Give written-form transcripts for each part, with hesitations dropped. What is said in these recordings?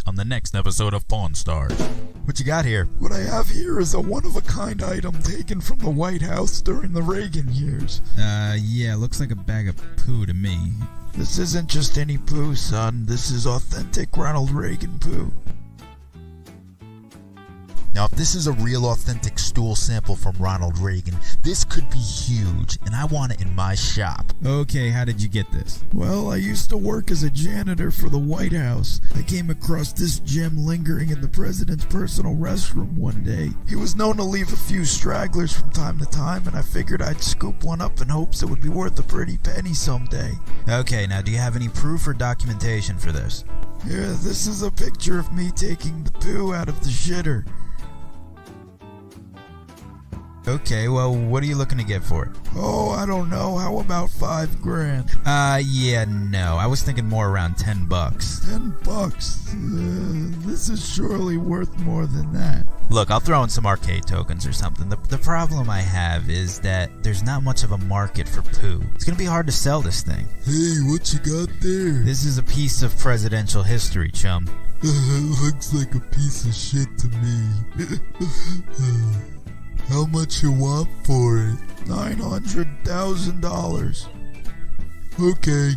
on the next episode of Pawn Stars. What you got here? What I have here is a one-of-a-kind item taken from the White House during the Reagan years. Yeah, looks like a bag of poo to me. This isn't just any poo, son. This is authentic Ronald Reagan poo. Now, if this is a real authentic stool sample from Ronald Reagan, this could be huge, and I want it in my shop. Okay, how did you get this? Well, I used to work as a janitor for the White House. I came across this gem lingering in the president's personal restroom one day. He was known to leave a few stragglers from time to time, and I figured I'd scoop one up in hopes it would be worth a pretty penny someday. Okay, now do you have any proof or documentation for this? Yeah, this is a picture of me taking the poo out of the shitter. Okay, well, what are you looking to get for it? Oh, I don't know. How about $5,000? Yeah, no. I was thinking more around $10. $10? This is surely worth more than that. Look, I'll throw in some arcade tokens or something. The problem I have is that there's not much of a market for poo. It's gonna be hard to sell this thing. Hey, what you got there? This is a piece of presidential history, chum. Looks like a piece of shit to me. How much you want for it? $900,000. Okay.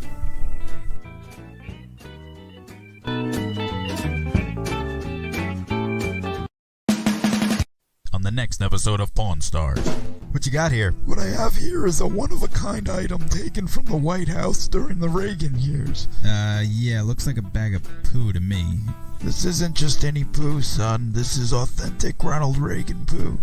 On the next episode of Pawn Stars. What you got here? What I have here is a one-of-a-kind item taken from the White House during the Reagan years. Yeah, looks like a bag of poo to me. This isn't just any poo, son. This is authentic Ronald Reagan poo.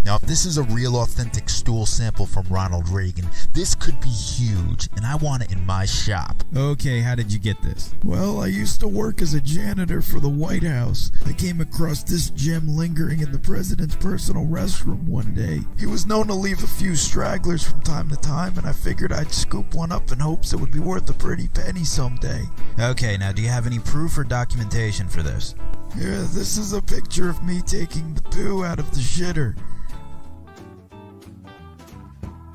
Now, if this is a real authentic stool sample from Ronald Reagan, this could be huge, and I want it in my shop. Okay, how did you get this? Well, I used to work as a janitor for the White House. I came across this gem lingering in the president's personal restroom one day. He was known to leave a few stragglers from time to time, and I figured I'd scoop one up in hopes it would be worth a pretty penny someday. Okay, now do you have any proof or documentation for this? Yeah, this is a picture of me taking the poo out of the shitter.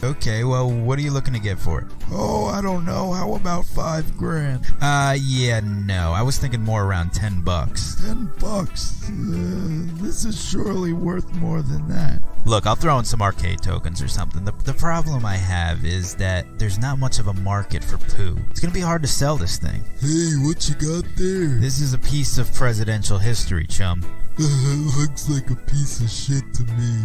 Okay, well, what are you looking to get for it? Oh, I don't know. How about $5,000? Yeah, no. I was thinking more around $10. $10? This is surely worth more than that. Look, I'll throw in some arcade tokens or something. The problem I have is that there's not much of a market for poo. It's gonna be hard to sell this thing. Hey, what you got there? This is a piece of presidential history, chum. Looks like a piece of shit to me.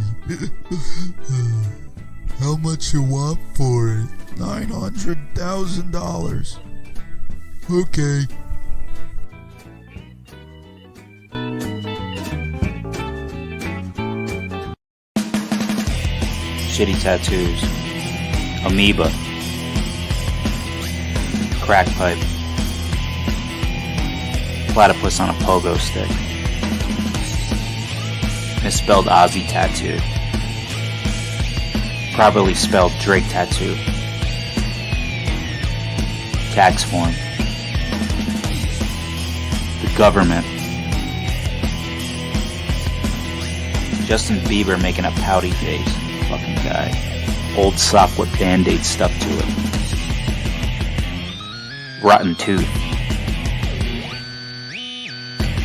How much you want for it? $900,000. Okay. Shitty tattoos. Amoeba. Crack pipe. Platypus on a pogo stick. Misspelled Aussie tattoo. Properly spelled Drake tattoo. Tax form. The government. Justin Bieber making a pouty face. Fucking guy. Old sock with band-aid stuck to it. Rotten tooth.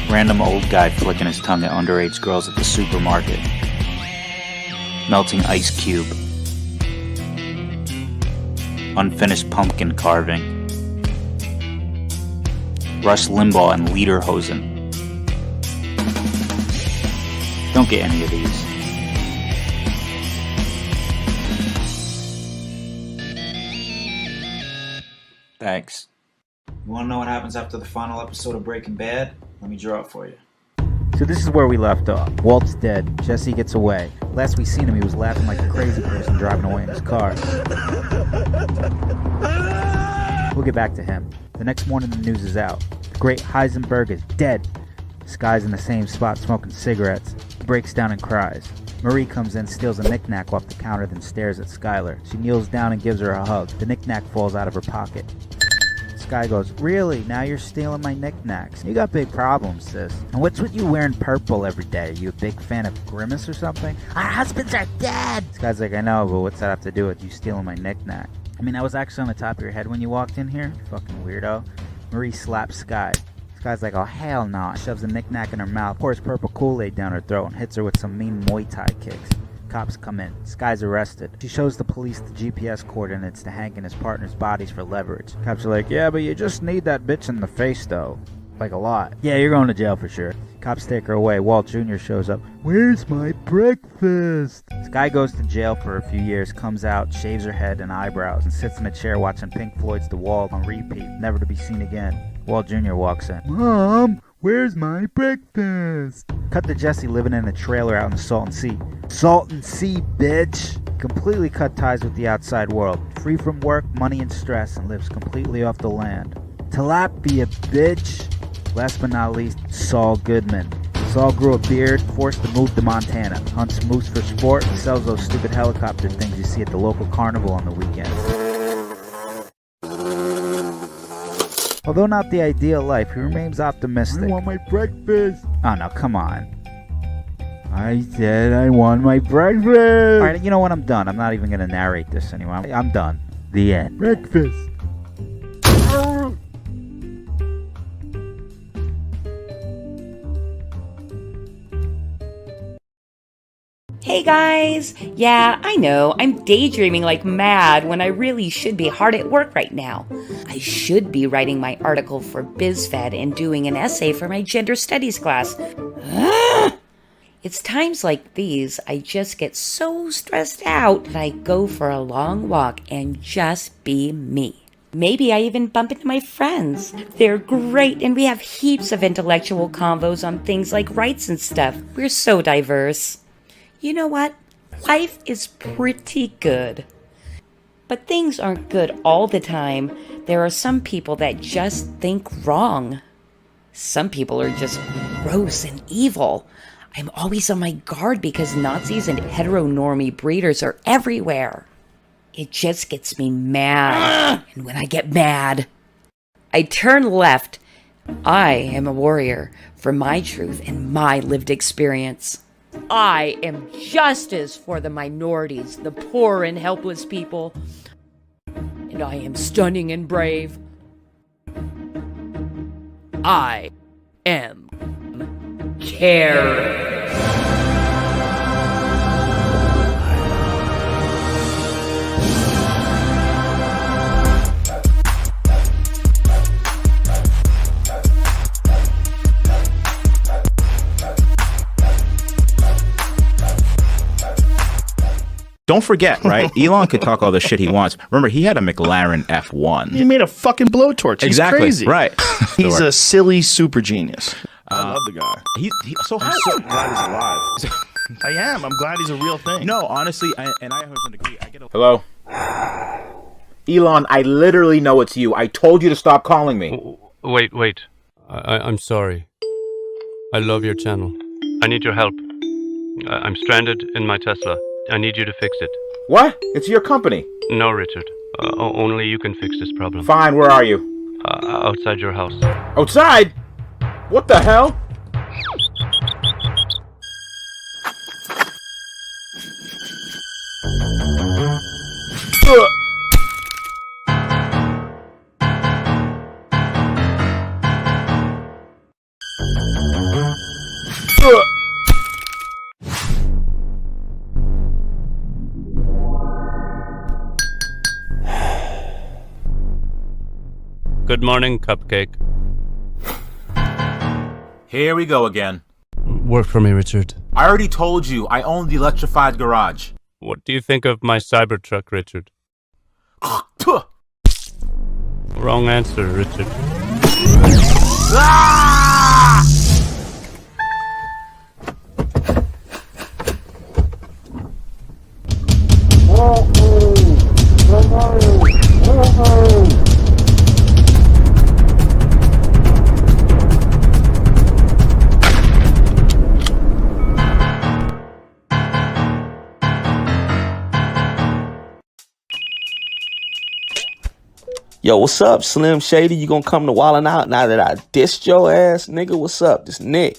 Random old guy flicking his tongue at underage girls at the supermarket. Melting ice cube. Unfinished pumpkin carving. Rush Limbaugh and Lederhosen. Don't get any of these. Thanks. You wanna know what happens after the final episode of Breaking Bad? Let me draw it for you. So this is where we left off. Walt's dead. Jesse gets away. Last we seen him, he was laughing like a crazy person driving away in his car. We'll get back to him. The next morning, the news is out. The great Heisenberg is dead. This guy's in the same spot smoking cigarettes. He breaks down and cries. Marie comes in, steals a knick-knack off the counter, then stares at Skylar. She kneels down and gives her a hug. The knick-knack falls out of her pocket. Sky goes, "Really? Now you're stealing my knickknacks? You got big problems, sis. And what's with you wearing purple every day? You a big fan of Grimace or something? Our husbands are dead!" Sky's like, "I know, but what's that have to do with you stealing my knickknack?" I mean, I was actually on the top of your head when you walked in here, you fucking weirdo. Marie slaps Sky. Sky's like, oh hell no. Shoves a knick-knack in her mouth, pours purple Kool-Aid down her throat, and hits her with some mean Muay Thai kicks. Cops come in. Sky's arrested. She shows the police the GPS coordinates to Hank and his partner's bodies for leverage. Cops are like, yeah, but you just need that bitch in the face, though. Like a lot. Yeah, you're going to jail for sure. Cops take her away. Walt Jr. shows up. Where's my breakfast? Sky goes to jail for a few years, comes out, shaves her head and eyebrows, and sits in a chair watching Pink Floyd's The Wall on repeat, never to be seen again. Walt Jr. walks in. Mom, where's my breakfast? Cut to Jesse living in a trailer out in the Salton Sea. Salton Sea, bitch! Completely cut ties with the outside world. Free from work, money, and stress, and lives completely off the land. Tilapia, bitch! Last but not least, Saul Goodman. Saul grew a beard, forced to move to Montana. Hunts moose for sport, and sells those stupid helicopter things you see at the local carnival on the weekends. Although not the ideal life, he remains optimistic. I want my breakfast. Oh no, come on. I said I want my breakfast. Alright, you know what? I'm done. I'm not even going to narrate this anymore. I'm done. The end. Breakfast. Hey guys! Yeah, I know, I'm daydreaming like mad when I really should be hard at work right now. I should be writing my article for BizFed and doing an essay for my gender studies class. It's times like these I just get so stressed out that I go for a long walk and just be me. Maybe I even bump into my friends. They're great and we have heaps of intellectual convos on things like rights and stuff. We're so diverse. You know what? Life is pretty good. But things aren't good all the time. There are some people that just think wrong. Some people are just gross and evil. I'm always on my guard because Nazis and heteronormy breeders are everywhere. It just gets me mad. And when I get mad, I turn left. I am a warrior for my truth and my lived experience. I am justice for the minorities, the poor and helpless people. And I am stunning and brave. I am care. Don't forget, right? Elon could talk all the shit he wants. Remember, he had a McLaren F1. He made a fucking blowtorch. He's exactly. Crazy. Right. He's a silly super genius. I love the guy. I'm so glad he's alive. I am. I'm glad he's a real thing. No, honestly, I get a... Hello? Elon, I literally know it's you. I told you to stop calling me. Wait. I'm sorry. I love your channel. I need your help. I'm stranded in my Tesla. I need you to fix it. What? It's your company. No, Richard. Only you can fix this problem. Fine, where are you? Outside your house. Outside? What the hell? Good morning, Cupcake. Here we go again. Work for me, Richard. I already told you, I own the electrified garage. What do you think of my Cybertruck, Richard? Wrong answer, Richard. Yo, what's up, Slim Shady? You gonna come to Wildin' Out now that I dissed your ass? Nigga, what's up? This Nick.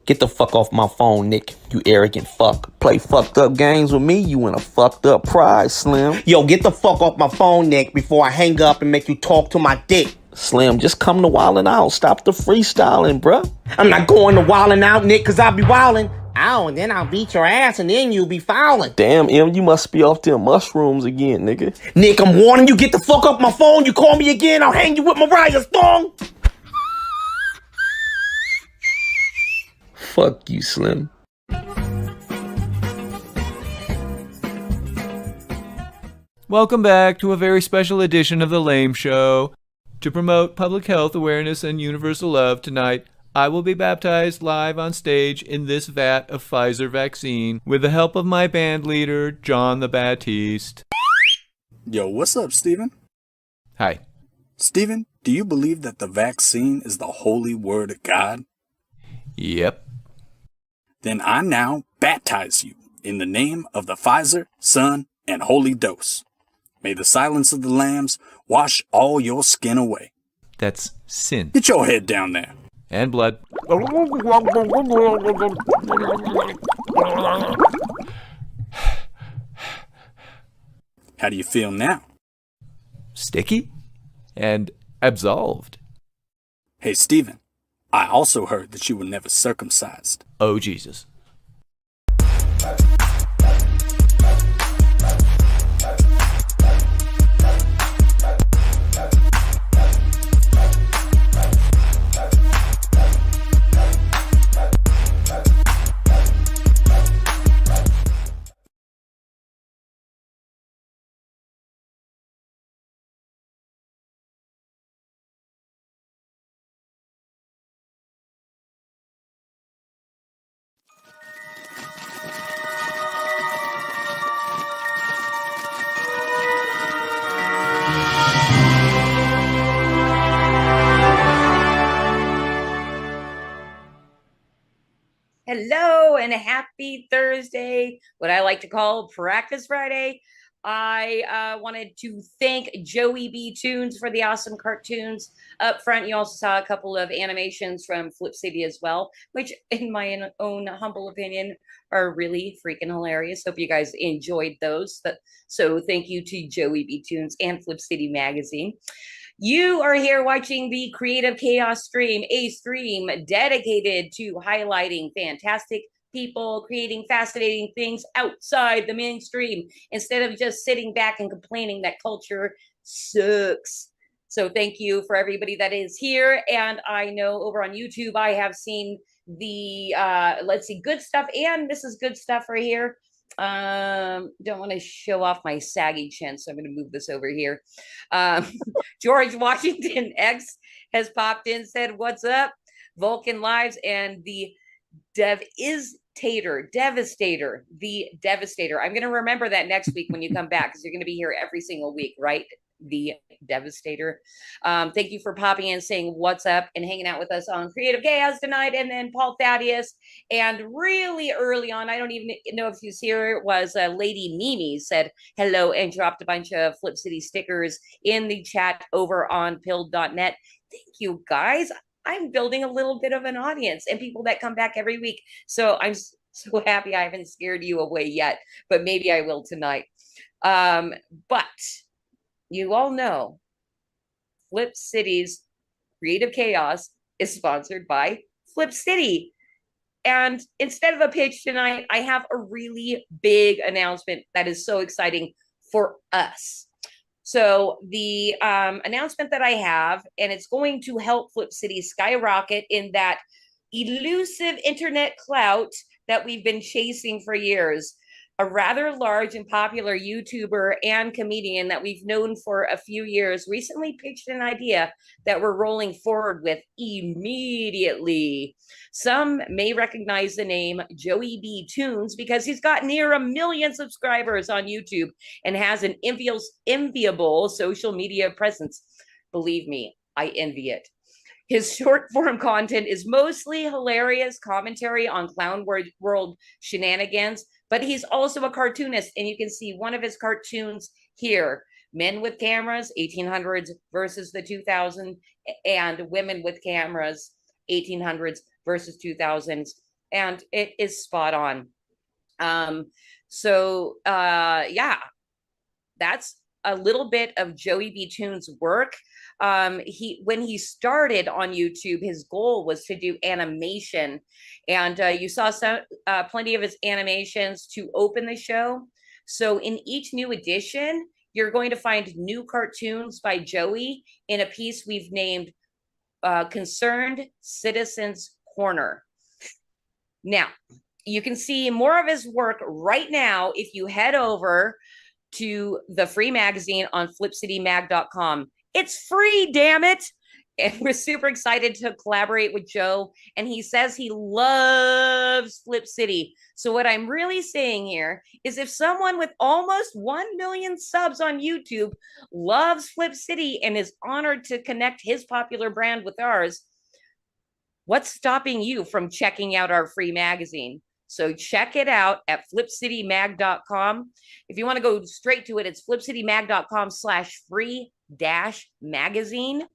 Get the fuck off my phone, Nick. You arrogant fuck. Play fucked up games with me, you in a fucked up prize, Slim. Yo, get the fuck off my phone, Nick, before I hang up and make you talk to my dick. Slim, just come to Wildin' Out. Stop the freestyling, bruh. I'm not going to Wildin' Out, Nick, because I'll be wildin'. Ow, and then I'll beat your ass, and then you'll be fouling. Damn, M, you must be off them mushrooms again, nigga. Nick, I'm warning you, get the fuck off my phone. You call me again, I'll hang you with Mariah's thong. Fuck you, Slim. Welcome back to a very special edition of The Lame Show. To promote public health awareness and universal love tonight, I will be baptized live on stage in this vat of Pfizer vaccine with the help of my band leader, John the Baptiste. Yo, what's up, Steven? Hi. Steven, do you believe that the vaccine is the holy word of God? Yep. Then I now baptize you in the name of the Pfizer, Son, and Holy Dose. May the silence of the lambs wash all your skin away. That's sin. Get your head down there. And blood. How do you feel now? Sticky and absolved. Hey, Steven, I also heard that you were never circumcised. Oh, Jesus. Hello and happy Thursday, what I like to call Practice Friday. I wanted to thank Joey B. Toons for the awesome cartoons up front. You also saw a couple of animations from Flip City as well, which in my own humble opinion are really freaking hilarious. Hope you guys enjoyed those. So thank you to Joey B. Toons and Flip City Magazine. You are here watching the Creative Chaos stream, a stream dedicated to highlighting fantastic people creating fascinating things outside the mainstream instead of just sitting back and complaining that culture sucks. So thank you for everybody that is here. And I know over on YouTube, I have seen the, let's see, good stuff. And this is good stuff right here. Don't want to show off my saggy chin, so I'm going to move this over here. George Washington X has popped in, said, what's up? Vulcan Lives and the Devastator. The Devastator. I'm going to remember that next week when you come back, because you're going to be here every single week, right? The Devastator. Thank you for popping in, saying what's up and hanging out with us on Creative Chaos tonight. And then Paul Thaddeus, and really early on, I don't even know if he's here, was Lady Mimi said hello and dropped a bunch of Flip City stickers in the chat over on pilled.net. Thank you guys. I'm building a little bit of an audience and people that come back every week. So I'm so happy I haven't scared you away yet, but maybe I will tonight. But you all know Flip City's Creative Chaos is sponsored by Flip City. And instead of a pitch tonight, I have a really big announcement that is so exciting for us. So the announcement that I have, and it's going to help Flip City skyrocket in that elusive internet clout that we've been chasing for years. A rather large and popular YouTuber and comedian that we've known for a few years recently pitched an idea that we're rolling forward with immediately. Some may recognize the name Joey B. Toons because he's got near 1 million subscribers on YouTube and has an enviable social media presence. Believe me, I envy it. His short form content is mostly hilarious commentary on clown world shenanigans, but he's also a cartoonist, and you can see one of his cartoons here. Men with cameras, 1800s versus the 2000s, and women with cameras, 1800s versus 2000s, and it is spot on. Yeah, that's a little bit of Joey B. Toon's work. When he started on YouTube, his goal was to do animation, and you saw plenty of his animations to open the show. So in each new edition, you're going to find new cartoons by Joey in a piece we've named Concerned Citizens Corner. Now, you can see more of his work right now if you head over to the free magazine on flipcitymag.com. It's free, damn it. And we're super excited to collaborate with Joe. And he says he loves Flip City. So what I'm really saying here is if someone with almost 1 million subs on YouTube loves Flip City and is honored to connect his popular brand with ours, what's stopping you from checking out our free magazine? So check it out at flipcitymag.com. If you want to go straight to it, it's flipcitymag.com/free-magazine.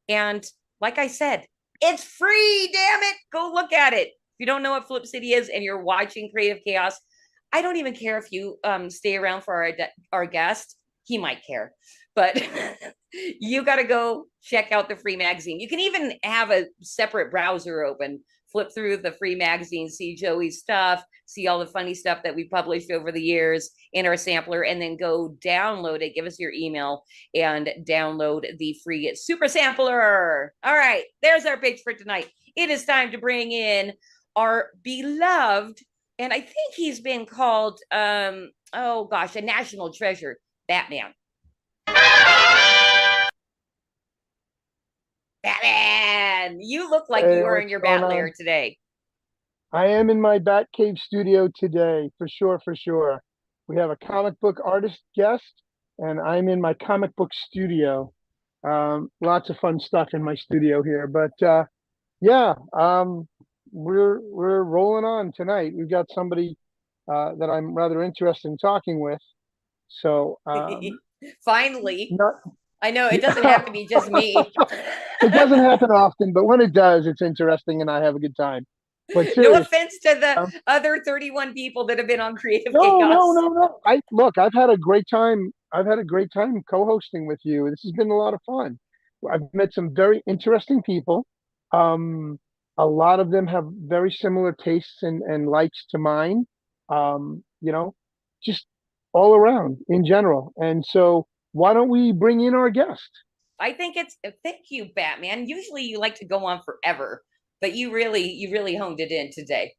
And like I said, it's free, damn it. Go look at it. If you don't know what Flip City is and you're watching Creative Chaos, I don't even care if you stay around for our guest. He might care. But you got to go check out the free magazine. You can even have a separate browser open, flip through the free magazine, see Joey's stuff, see all the funny stuff that we published over the years in our sampler, and then go download it. Give us your email and download the free super sampler. All right, there's our pitch for tonight. It is time to bring in our beloved, and I think he's been called, a national treasure, Batman. Batman, you look like you are in your bat lair today. I am in my Bat Cave studio today, for sure, for sure. We have a comic book artist guest, and I'm in my comic book studio. Lots of fun stuff in my studio here, but we're rolling on tonight. We've got somebody that I'm rather interested in talking with. So finally. I know it doesn't have to be just me. It doesn't happen often, but when it does, it's interesting and I have a good time. But no offense to the other 31 people that have been on Creative Chaos. No. I've had a great time. I've had a great time co-hosting with you. This has been a lot of fun. I've met some very interesting people. A lot of them have very similar tastes and likes to mine. Just all around in general. And so why don't we bring in our guest? I think thank you, Batman. Usually you like to go on forever, but you really honed it in today.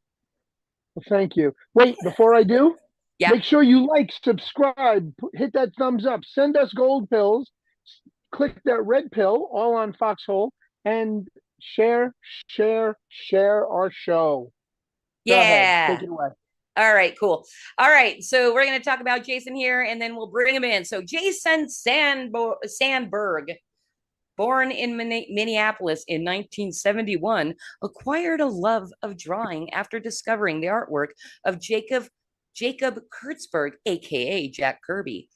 Well, thank you. Wait, before I do, make sure you like, subscribe, hit that thumbs up, send us gold pills, click that red pill, all on Foxhole, and share our show. Yeah. Go ahead, take it away. All right, cool. All right, so we're going to talk about Jason here, and then we'll bring him in. So Jason Sandberg, born in Minneapolis in 1971, acquired a love of drawing after discovering the artwork of Jacob Kurtzberg, a.k.a. Jack Kirby.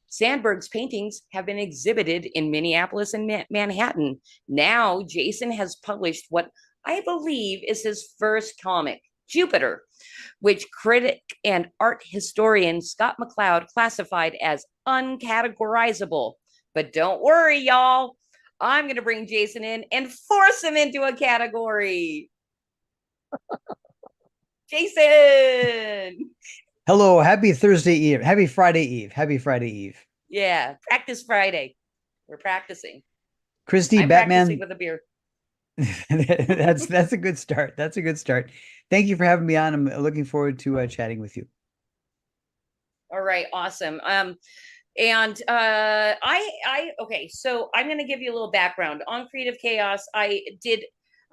Sandberg's paintings have been exhibited in Minneapolis and Manhattan. Now, Jason has published what I believe is his first comic, Jupiter, which critic and art historian Scott McCloud classified as uncategorizable. But don't worry, y'all. I'm going to bring Jason in and force him into a category. Jason! Hello, happy Thursday Eve. Happy Friday Eve. Happy Friday Eve. Yeah, practice Friday. We're practicing. Christy, I'm Batman. practicing with a beer. That's a good start. That's a good start. Thank you for having me on. I'm looking forward to chatting with you. All right, awesome. Okay, so I'm going to give you a little background on Creative Chaos. I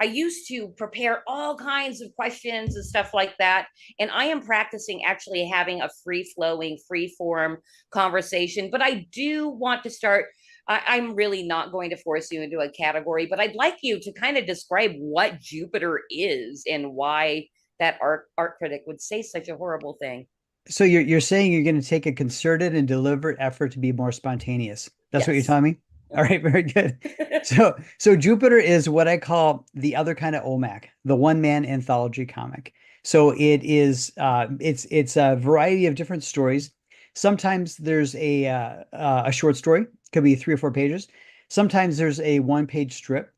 used to prepare all kinds of questions and stuff like that. And I am practicing actually having a free-flowing, free-form conversation. But I do want to start. I'm really not going to force you into a category, but I'd like you to kind of describe what Jupiter is and why that art critic would say such a horrible thing. So you're saying you're going to take a concerted and deliberate effort to be more spontaneous. That's what you're telling me? All right, very good. So Jupiter is what I call the other kind of OMAC, the one-man anthology comic. So it is it's a variety of different stories Sometimes there's a short story, could be 3 or 4 pages. Sometimes there's a 1-page strip.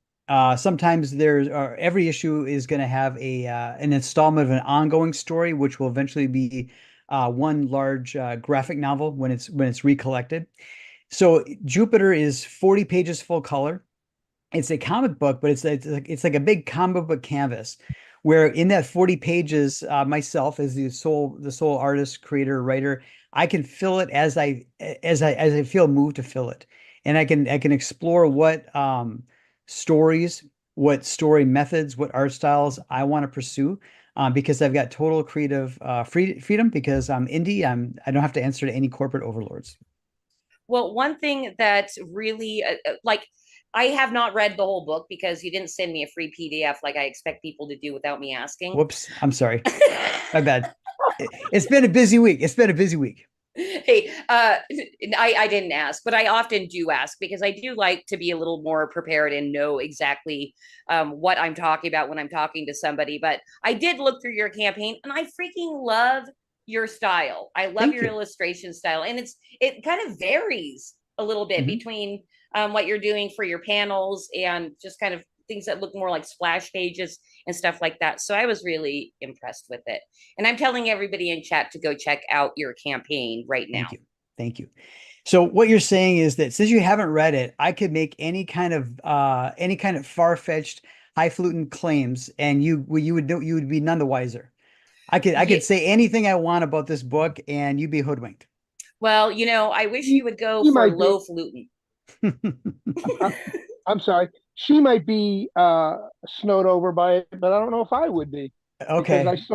Sometimes every issue is going to have an installment of an ongoing story, which will eventually be one large graphic novel when it's recollected. So Jupiter is 40 pages full color. It's a comic book, but it's like a big comic book canvas, where in that 40 pages, myself as the sole artist, creator, writer, I can fill it as I feel moved to fill it, and I can explore what stories, what story methods, what art styles I want to pursue, because I've got total creative freedom, because I'm indie. I don't have to answer to any corporate overlords. Well, one thing that's really like, I have not read the whole book because you didn't send me a free PDF like I expect people to do without me asking. Whoops, I'm sorry. My bad. It's been a busy week. Hey, I didn't ask, but I often do ask because I do like to be a little more prepared and know exactly what I'm talking about when I'm talking to somebody. But I did look through your campaign, and I freaking love your style. I love your illustration style, and it kind of varies a little bit between what you're doing for your panels and just kind of things that look more like splash pages and stuff like that. So I was really impressed with it. And I'm telling everybody in chat to go check out your campaign right now. Thank you. So what you're saying is that since you haven't read it, I could make any kind of far-fetched, highfalutin claims, and you would be none the wiser. I could say anything I want about this book, and you'd be hoodwinked. Well, I wish you would go for low-falutin. I'm sorry. She might be snowed over by it, but I don't know if I would be. Okay. Because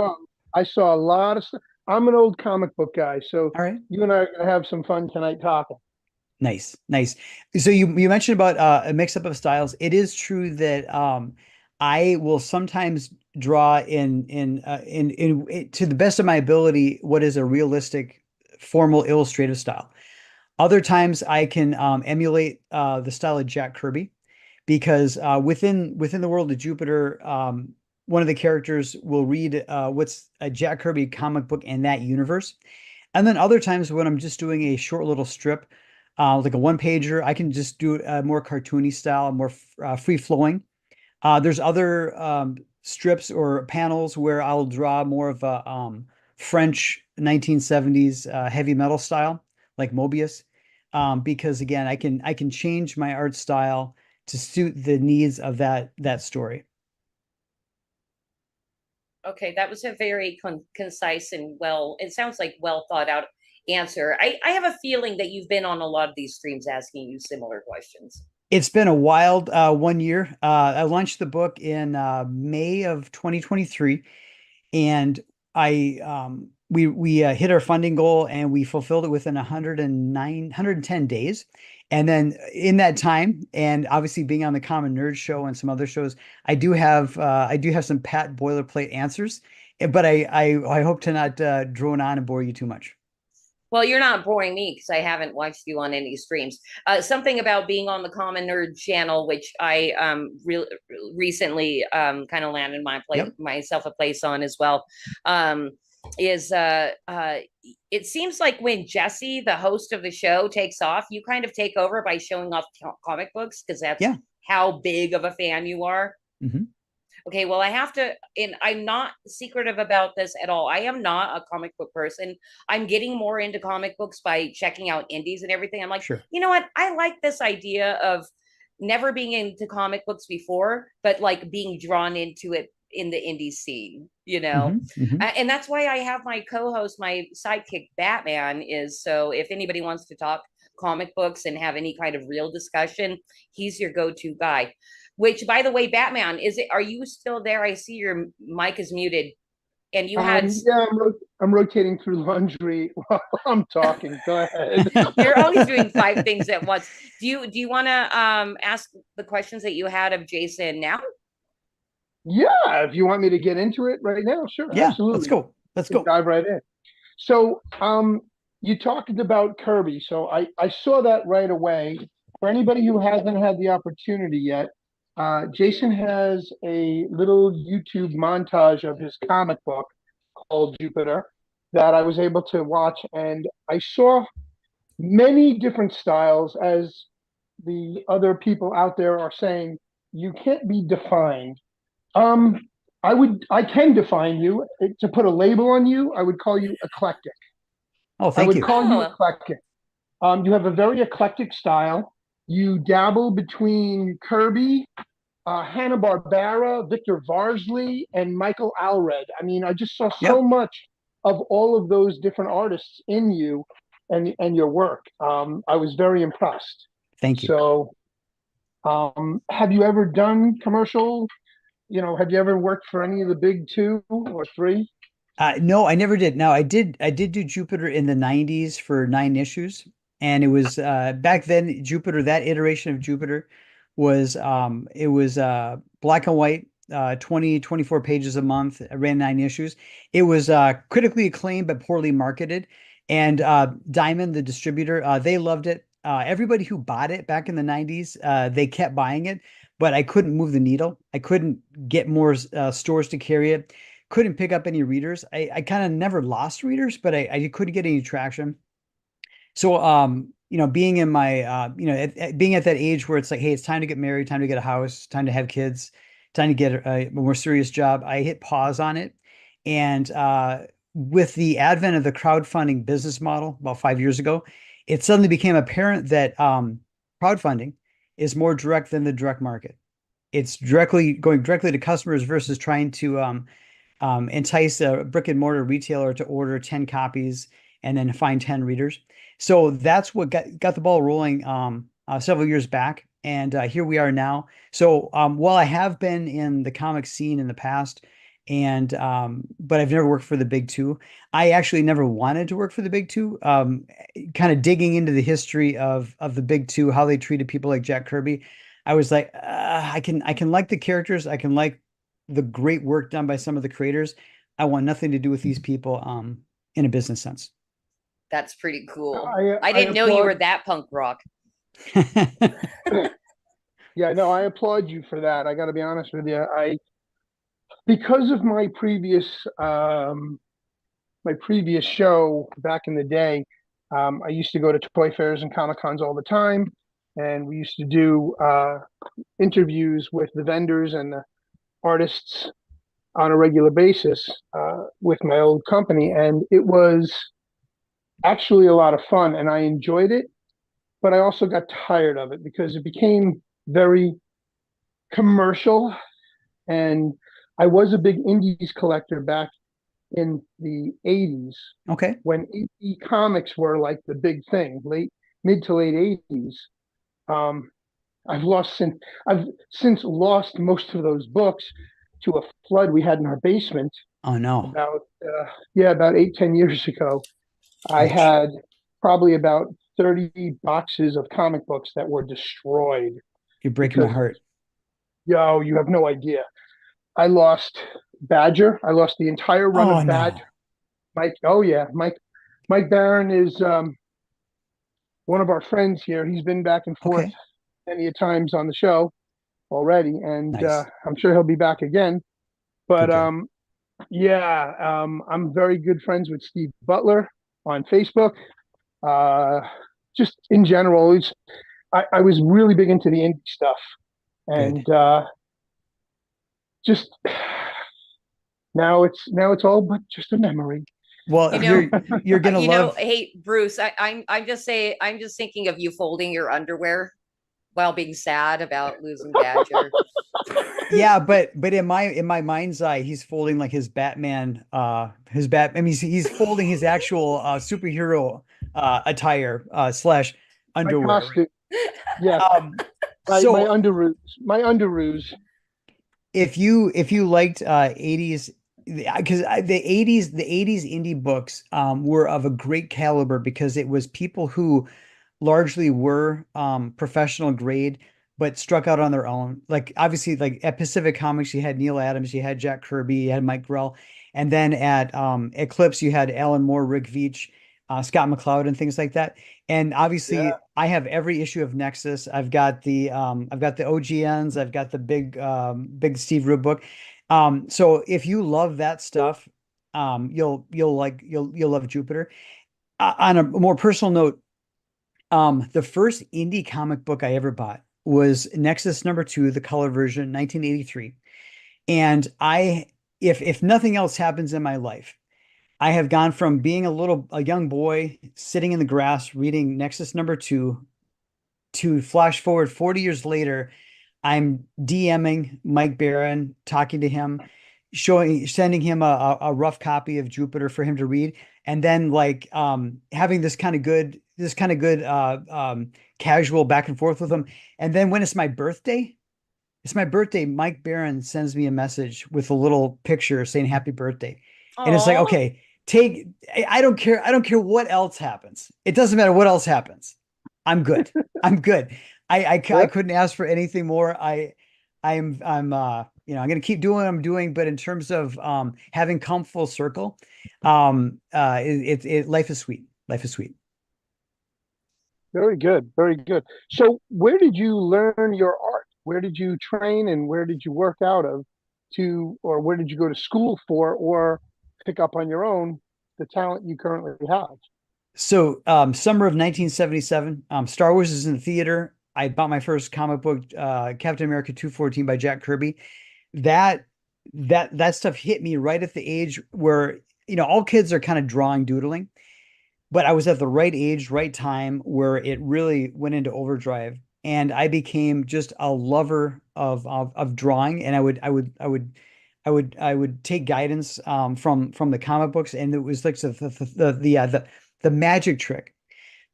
I saw a lot of stuff. I'm an old comic book guy, so all right, you and I are going to have some fun tonight talking. Nice. So you mentioned about a mix-up of styles. It is true that I will sometimes draw in to the best of my ability what is a realistic, formal illustrative style. Other times I can emulate the style of Jack Kirby, because within the world of Jupiter, one of the characters will read what's a Jack Kirby comic book in that universe. And then other times when I'm just doing a short little strip, like a 1-pager, I can just do a more cartoony style, more free-flowing. There's other strips or panels where I'll draw more of a French 1970s heavy metal style, like Mobius, because again, I can change my art style to suit the needs of that story. Okay, that was a very concise and it sounds like well thought out answer. I have a feeling that you've been on a lot of these streams asking you similar questions. It's been a wild 1 year. I launched the book in May of 2023, and we hit our funding goal, and we fulfilled it within 110 days. And then in that time, and obviously being on the Common Nerd Show and some other shows, I do have some pat boilerplate answers, but I hope to not drone on and bore you too much. Well, you're not boring me because I haven't watched you on any streams. Something about being on the Common Nerd channel, which I recently kind of landed myself a place on as well, is it seems like when Jesse, the host of the show, takes off, you kind of take over by showing off comic books, because that's how big of a fan you are. Mm-hmm. Okay, well, I have to, and I'm not secretive about this at all. I am not a comic book person. I'm getting more into comic books by checking out indies and everything. I'm like, sure, you know what? I like this idea of never being into comic books before, but like being drawn into it in the indie scene, and that's why I have my co-host, my sidekick Batman, is so if anybody wants to talk comic books and have any kind of real discussion, he's your go-to guy. Which, by the way, Batman, are you still there? I see your mic is muted, and you had. Yeah, I'm rotating through laundry while I'm talking. Go ahead. You're always doing 5 things at once. Do you want to ask the questions that you had of Jason now? Yeah, if you want me to get into it right now, sure. Yeah, absolutely. Let's go. Dive right in. So, you talked about Kirby, so I saw that right away. For anybody who hasn't had the opportunity yet, Jason has a little YouTube montage of his comic book called Jupiter, that I was able to watch, and I saw many different styles. As the other people out there are saying, you can't be defined. I can define you. To put a label on you, I would call you eclectic. Oh, thank I would you. call you eclectic. You have a very eclectic style. You dabble between Kirby, Hanna-Barbera, Victor Varsley, and Michael Allred. I mean, I just saw so much of all of those different artists in you and your work. I was very impressed. Thank you. So, have you ever done commercial? Have you ever worked for any of the big 2 or 3? No, I never did. Now I did do Jupiter in the 90s for 9 issues. And it was back then Jupiter, that iteration of Jupiter was it was black and white, 24 pages a month. I ran 9 issues. It was critically acclaimed but poorly marketed. And Diamond, the distributor, they loved it. Everybody who bought it back in the 90s, they kept buying it, but I couldn't move the needle. I couldn't get more stores to carry it. Couldn't pick up any readers. I kind of never lost readers, but I couldn't get any traction. So, being in my, being at that age where it's like, hey, it's time to get married, time to get a house, time to have kids, time to get a more serious job, I hit pause on it. And with the advent of the crowdfunding business model about 5 years ago, it suddenly became apparent that crowdfunding is more direct than the direct market. It's going directly to customers versus trying to entice a brick and mortar retailer to order 10 copies and then find 10 readers. So that's what got the ball rolling several years back. And here we are now. So while I have been in the comic scene in the past, and but I've never worked for the big 2, I actually never wanted to work for the big 2. Kind of digging into the history of the big 2, how they treated people like Jack Kirby, I was like, I can like the characters, I can like the great work done by some of the creators. I want nothing to do with these people in a business sense. That's pretty cool. I didn't know you were that punk rock. Yeah, no, I applaud you for that. I got to be honest with you. Because of my previous show back in the day, I used to go to toy fairs and Comic Cons all the time, and we used to do interviews with the vendors and the artists on a regular basis with my old company, and it was actually a lot of fun, and I enjoyed it, but I also got tired of it because it became very commercial, and I was a big indies collector back in the 80s. Okay. When indie comics were like the big thing, mid to late 80s. I've since lost most of those books to a flood we had in our basement. Oh no. About 8-10 years ago. I had probably about 30 boxes of comic books that were destroyed. You're breaking my heart. Yo, you have no idea. I lost Badger. I lost the entire run of Badger. No. Mike Baron is one of our friends here. He's been back and forth many times on the show already, and nice. I'm sure he'll be back again. But I'm very good friends with Steve Butler on Facebook. Just in general, I was really big into the indie stuff, and just now it's all but just a memory. Well, you're gonna love. Hey, Bruce, I'm just thinking of you folding your underwear while being sad about losing Badger. Yeah, but in my mind's eye, he's folding like his Batman. I mean, he's folding his actual superhero attire / underwear. My costume. Yeah. My underoos. If you liked 80s, because the 80s indie books were of a great caliber because it was people who largely were professional grade but struck out on their own. Like obviously, like at Pacific Comics, you had Neil Adams, you had Jack Kirby, you had Mike Grell, and then at Eclipse, you had Alan Moore, Rick Veitch, Scott McCloud, and things like that. And obviously, I have every issue of Nexus. I've got the OGNs. I've got the big Steve Rude book. So if you love that stuff, you'll love Jupiter. On a more personal note, the first indie comic book I ever bought was Nexus #2, the color version, 1983. And if nothing else happens in my life, I have gone from being a young boy sitting in the grass reading Nexus #2 to flash forward 40 years later. I'm DMing Mike Baron, talking to him, sending him a rough copy of Jupiter for him to read, and then having this kind of good casual back and forth with him. And then when it's my birthday, Mike Baron sends me a message with a little picture saying happy birthday. Aww. And it's like, okay, I don't care what else happens. It doesn't matter what else happens. I'm good. I'm good. I couldn't ask for anything more. I'm going to keep doing what I'm doing, but in terms of having come full circle, life is sweet. Life is sweet. Very good. Very good. So where did you learn your art? Where did you train and where did you work out of or where did you go to school for or pick up on your own the talent you currently have? So summer of 1977, Star Wars is in the theater. I bought my first comic book, Captain America 214 by Jack Kirby. That stuff hit me right at the age where, all kids are kind of drawing, doodling, but I was at the right age, right time where it really went into overdrive. And I became just a lover of drawing. And I would take guidance from the comic books. And it was like the magic trick.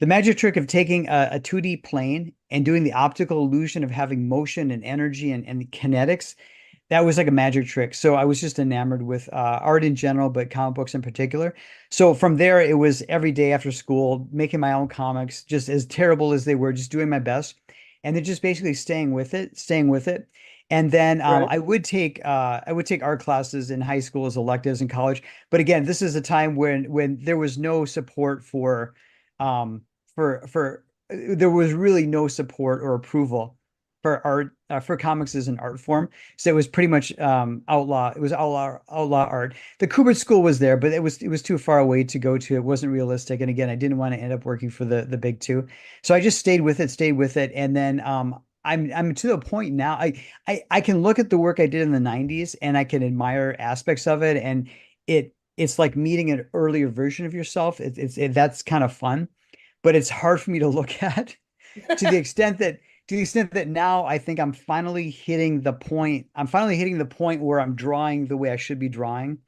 The magic trick of taking a 2D plane and doing the optical illusion of having motion and energy and kinetics, that was like a magic trick. So I was just enamored with art in general, but comic books in particular. So from there, it was every day after school, making my own comics, just as terrible as they were, just doing my best. And then just basically staying with it. And then right. I would take art classes in high school as electives in college. But again, this is a time when there was no support for there was really no support or approval for art, for comics as an art form. So it was pretty much outlaw. It was outlaw art. The Kubrick School was there, but it was too far away to go to. It wasn't realistic. And again, I didn't want to end up working for the big two. So I just stayed with it. And then I'm to the point now. I can look at the work I did in the 90s and I can admire aspects of it. And it's like meeting an earlier version of yourself. That's kind of fun, but it's hard for me to look at to the extent that now I think I'm finally hitting the point. I'm finally hitting the point where I'm drawing the way I should be drawing,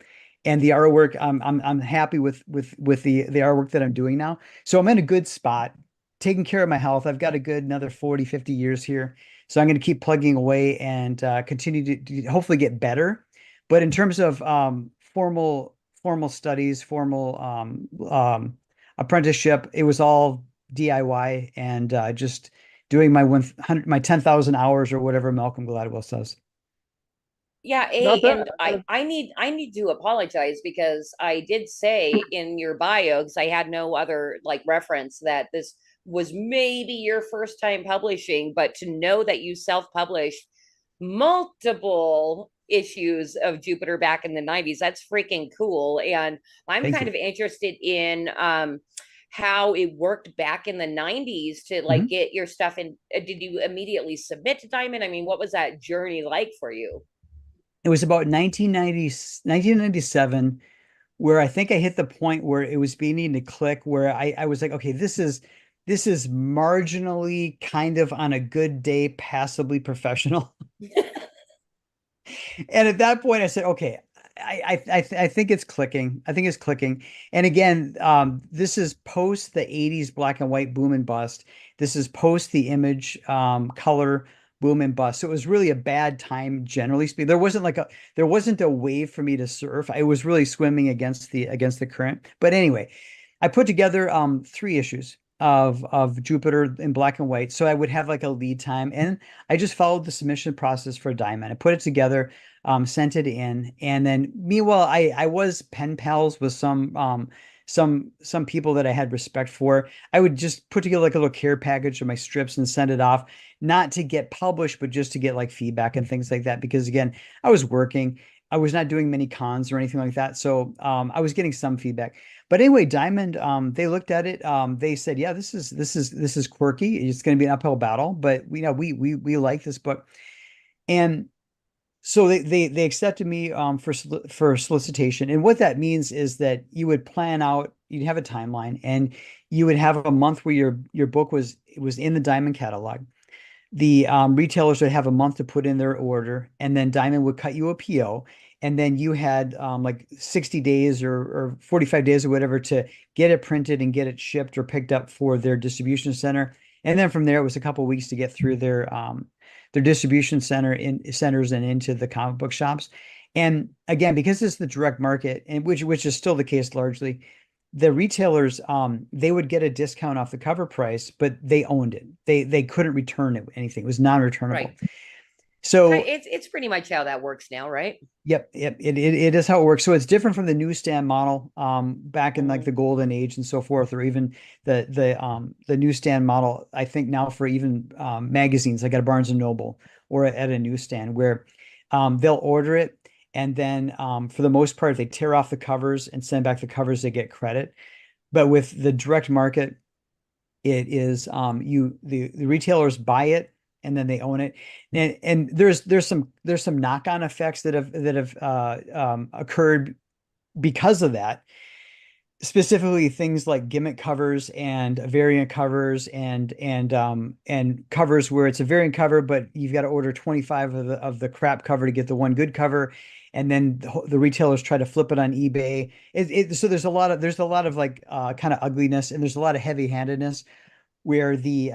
and the artwork. I'm happy with the artwork that I'm doing now. So I'm in a good spot, taking care of my health. I've got a good another 40, 50 years here. So I'm going to keep plugging away and continue to hopefully get better. But in terms of formal studies, formal apprenticeship, it was all DIY and just doing my 10,000 hours or whatever Malcolm Gladwell says. Yeah, and I need to apologize because I did say in your bio, because I had no other reference, that this was maybe your first time publishing, but to know that you self-published multiple issues of Jupiter back in the 90s, that's freaking cool. And I'm kind of interested in how it worked back in the 90s to get your stuff in. Did you immediately submit to Diamond? I mean, what was that journey like for you? It was about 1997 where I think I hit the point where it was beginning to click, where I was like, okay, this is marginally kind of on a good day, passably professional. And at that point I said, okay, I think it's clicking. And again, this is post the 80s black and white boom and bust. This is post the image color boom and bust. So it was really a bad time, generally speaking. There wasn't a wave for me to surf. I was really swimming against the current. But anyway, I put together 3 issues of Jupiter in black and white. So I would have a lead time, and I just followed the submission process for Diamond. I put it together, sent it in, and then meanwhile, I was pen pals with some people that I had respect for. I would just put together a little care package of my strips and send it off, not to get published, but just to get feedback and things like that. Because again, I was working. I was not doing many cons or anything like that. So I was getting some feedback. But anyway, Diamond, they looked at it. They said, yeah, this is quirky. It's going to be an uphill battle, but we like this book. And so they accepted me for solicitation. And what that means is that you would plan out, you'd have a timeline, and you would have a month where your book was in the Diamond catalog. The retailers would have a month to put in their order, and then Diamond would cut you a PO. And then you had like 60 days or 45 days or whatever to get it printed and get it shipped or picked up for their distribution center. And then from there, it was a couple of weeks to get through their distribution centers and into the comic book shops. And again, because it's the direct market, and which is still the case largely, the retailers, they would get a discount off the cover price, but they owned it. They couldn't return it, anything. It was non-returnable. Right. So it's pretty much how that works now, right? Yep. It is how it works. So it's different from the newsstand model back in like the golden age and so forth, or even the newsstand model. I think now for even magazines, like at a Barnes and Noble or at a newsstand, where they'll order it, and then for the most part, if they tear off the covers and send back the covers, they get credit. But with the direct market, it is the retailers buy it, and then they own it. And there's some knock-on effects that have occurred because of that. Specifically, things like gimmick covers and variant covers and covers where it's a variant cover, but you've got to order 25 of the crap cover to get the one good cover, and then the retailers try to flip it on eBay. So there's a lot of like kind of ugliness, and there's a lot of heavy-handedness, where the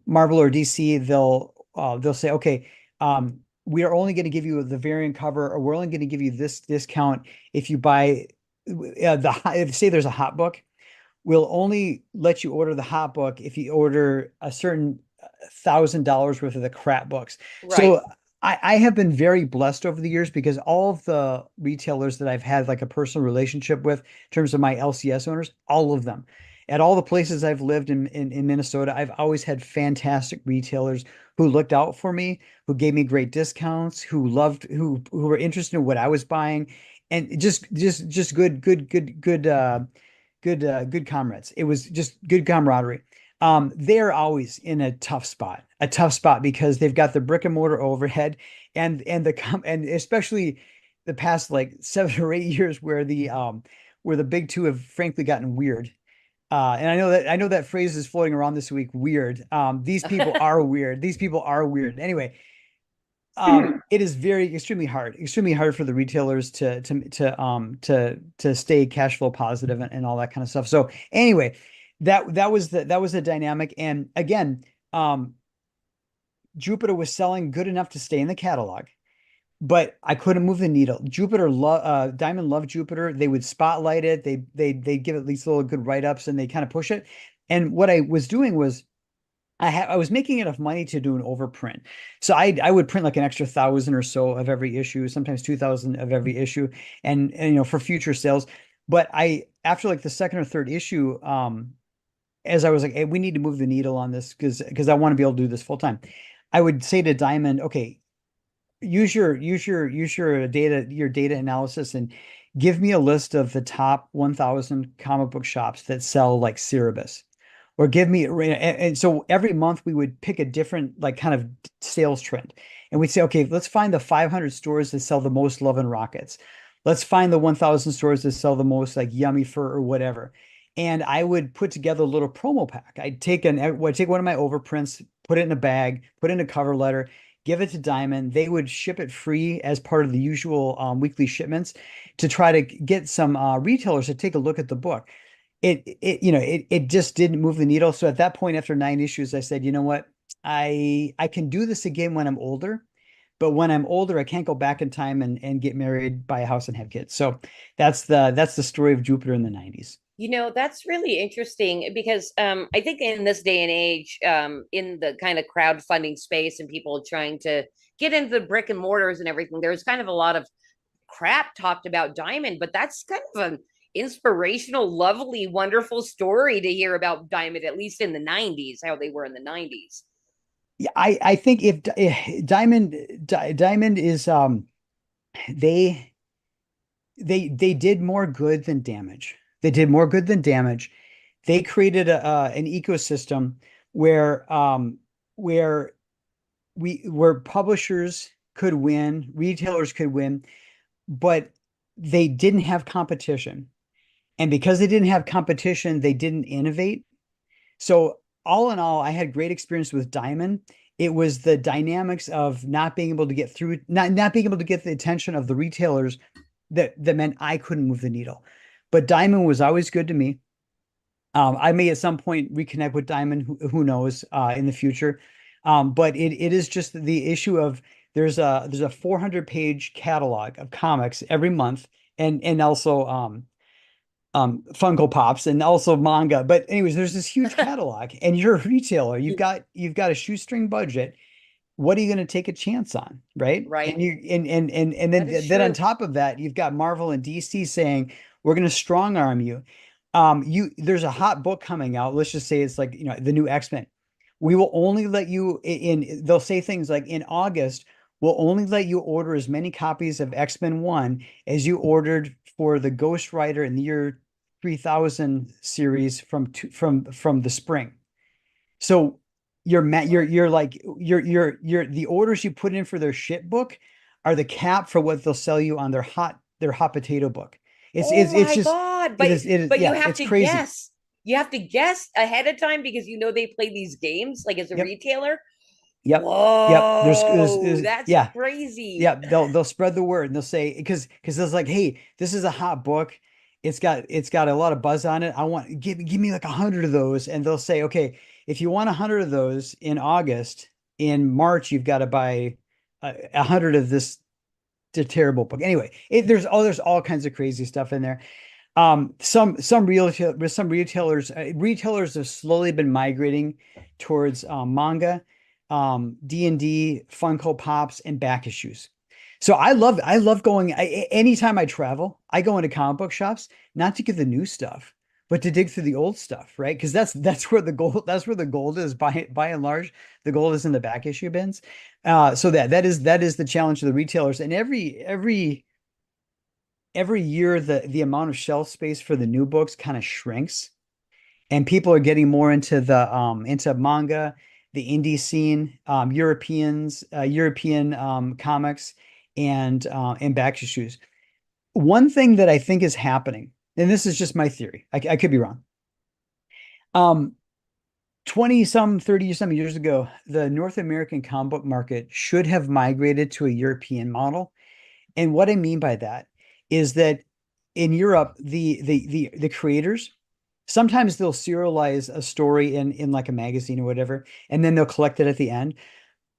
Marvel or DC, they'll say, okay, we are only going to give you the variant cover, or we're only going to give you this discount if you buy say there's a hot book. We'll only let you order the hot book if you order a certain $1,000 worth of the crap books. Right. So I have been very blessed over the years, because all of the retailers that I've had like a personal relationship with in terms of my LCS owners, all of them, at all the places I've lived in Minnesota, I've always had fantastic retailers who looked out for me, who gave me great discounts, who were interested in what I was buying, and just good comrades. It was just good camaraderie. They're always in a tough spot because they've got the brick and mortar overhead, and especially the past like 7 or 8 years where the big two have frankly gotten weird. And I know that phrase is floating around this week. Weird. These people are weird. These people are weird. Anyway, it is extremely hard for the retailers to stay cash flow positive and all that kind of stuff. So anyway, that was the dynamic. And again, Jupiter was selling good enough to stay in the catalog, but I couldn't move the needle. Diamond loved Jupiter. They would spotlight it. They'd give it at least little good write-ups, and they kind of push it. And what I was doing was I was making enough money to do an overprint. So I would print like an extra 1,000 or so of every issue, sometimes 2,000 of every issue, and for future sales. But after like the second or third issue, as I was like, hey, we need to move the needle on this because I want to be able to do this full time. I would say to Diamond, okay, use your data analysis and give me a list of the top 1,000 comic book shops that sell like Cerebus, or give me, and so every month we would pick a different like kind of sales trend, and we'd say, okay, let's find the 500 stores that sell the most Love and Rockets. Let's find the 1,000 stores that sell the most like Yummy Fur or whatever. And I would put together a little promo pack. I'd take one of my overprints, put it in a bag, put it in a cover letter, give it to Diamond. They would ship it free as part of the usual weekly shipments to try to get some retailers to take a look at the book. It just didn't move the needle. So at that point, after 9 issues, I said, you know what, I can do this again when I'm older, but when I'm older, I can't go back in time and get married, buy a house, and have kids. So that's the story of Jupiter in the 90s. That's really interesting because I think in this day and age, in the kind of crowdfunding space and people trying to get into the brick and mortars and everything, there's kind of a lot of crap talked about Diamond, but that's kind of an inspirational, lovely, wonderful story to hear about Diamond, at least in the 90s, how they were in the 90s. Yeah, I think if Diamond is they did more good than damage. They did more good than damage. They created an ecosystem where publishers could win, retailers could win, but they didn't have competition. And because they didn't have competition, they didn't innovate. So all in all, I had great experience with Diamond. It was the dynamics of not being able to get through, not being able to get the attention of the retailers that meant I couldn't move the needle. But Diamond was always good to me. I may at some point reconnect with Diamond, who knows, in the future. But it is just the issue of there's a 400-page catalog of comics every month, and also Funko Pops and also manga. But anyways, there's this huge catalog, and you're a retailer. You've got a shoestring budget. What are you going to take a chance on, right? Right. And then on top of that, you've got Marvel and DC saying we're going to strong arm you. There's a hot book coming out. Let's just say it's like, the new X-Men. We will only let you they'll say things like in August, we'll only let you order as many copies of X-Men 1 as you ordered for the Ghost Rider in the year 3000 series from the spring. So the orders you put in for their shit book are the cap for what they'll sell you on their hot potato book. It's just God. But you have to crazy. guess. You have to guess ahead of time because they play these games like as a retailer. Yep. Whoa, There's that's crazy. Yeah, they'll spread the word and they'll say because it's like, hey, this is a hot book. It's got a lot of buzz on it. I want give me like 100 of those, and they'll say, okay, if you want 100 of those in August, in March you've got to buy 100 of this terrible book. Anyway, there's all kinds of crazy stuff in there. Some retailers have slowly been migrating towards manga, D&D, Funko Pops, and back issues. So I love going. Anytime I travel, I go into comic book shops not to get the new stuff, but to dig through the old stuff, right? Because that's where the gold is. By and large, the gold is in the back issue bins. So that is the challenge of the retailers. And every year, the amount of shelf space for the new books kind of shrinks, and people are getting more into into manga, the indie scene, European comics, and back issues. One thing that I think is happening, and this is just my theory, I could be wrong. 30 years ago, the North American comic book market should have migrated to a European model. And what I mean by that is that in Europe, the creators, sometimes they'll serialize a story in like a magazine or whatever, and then they'll collect it at the end.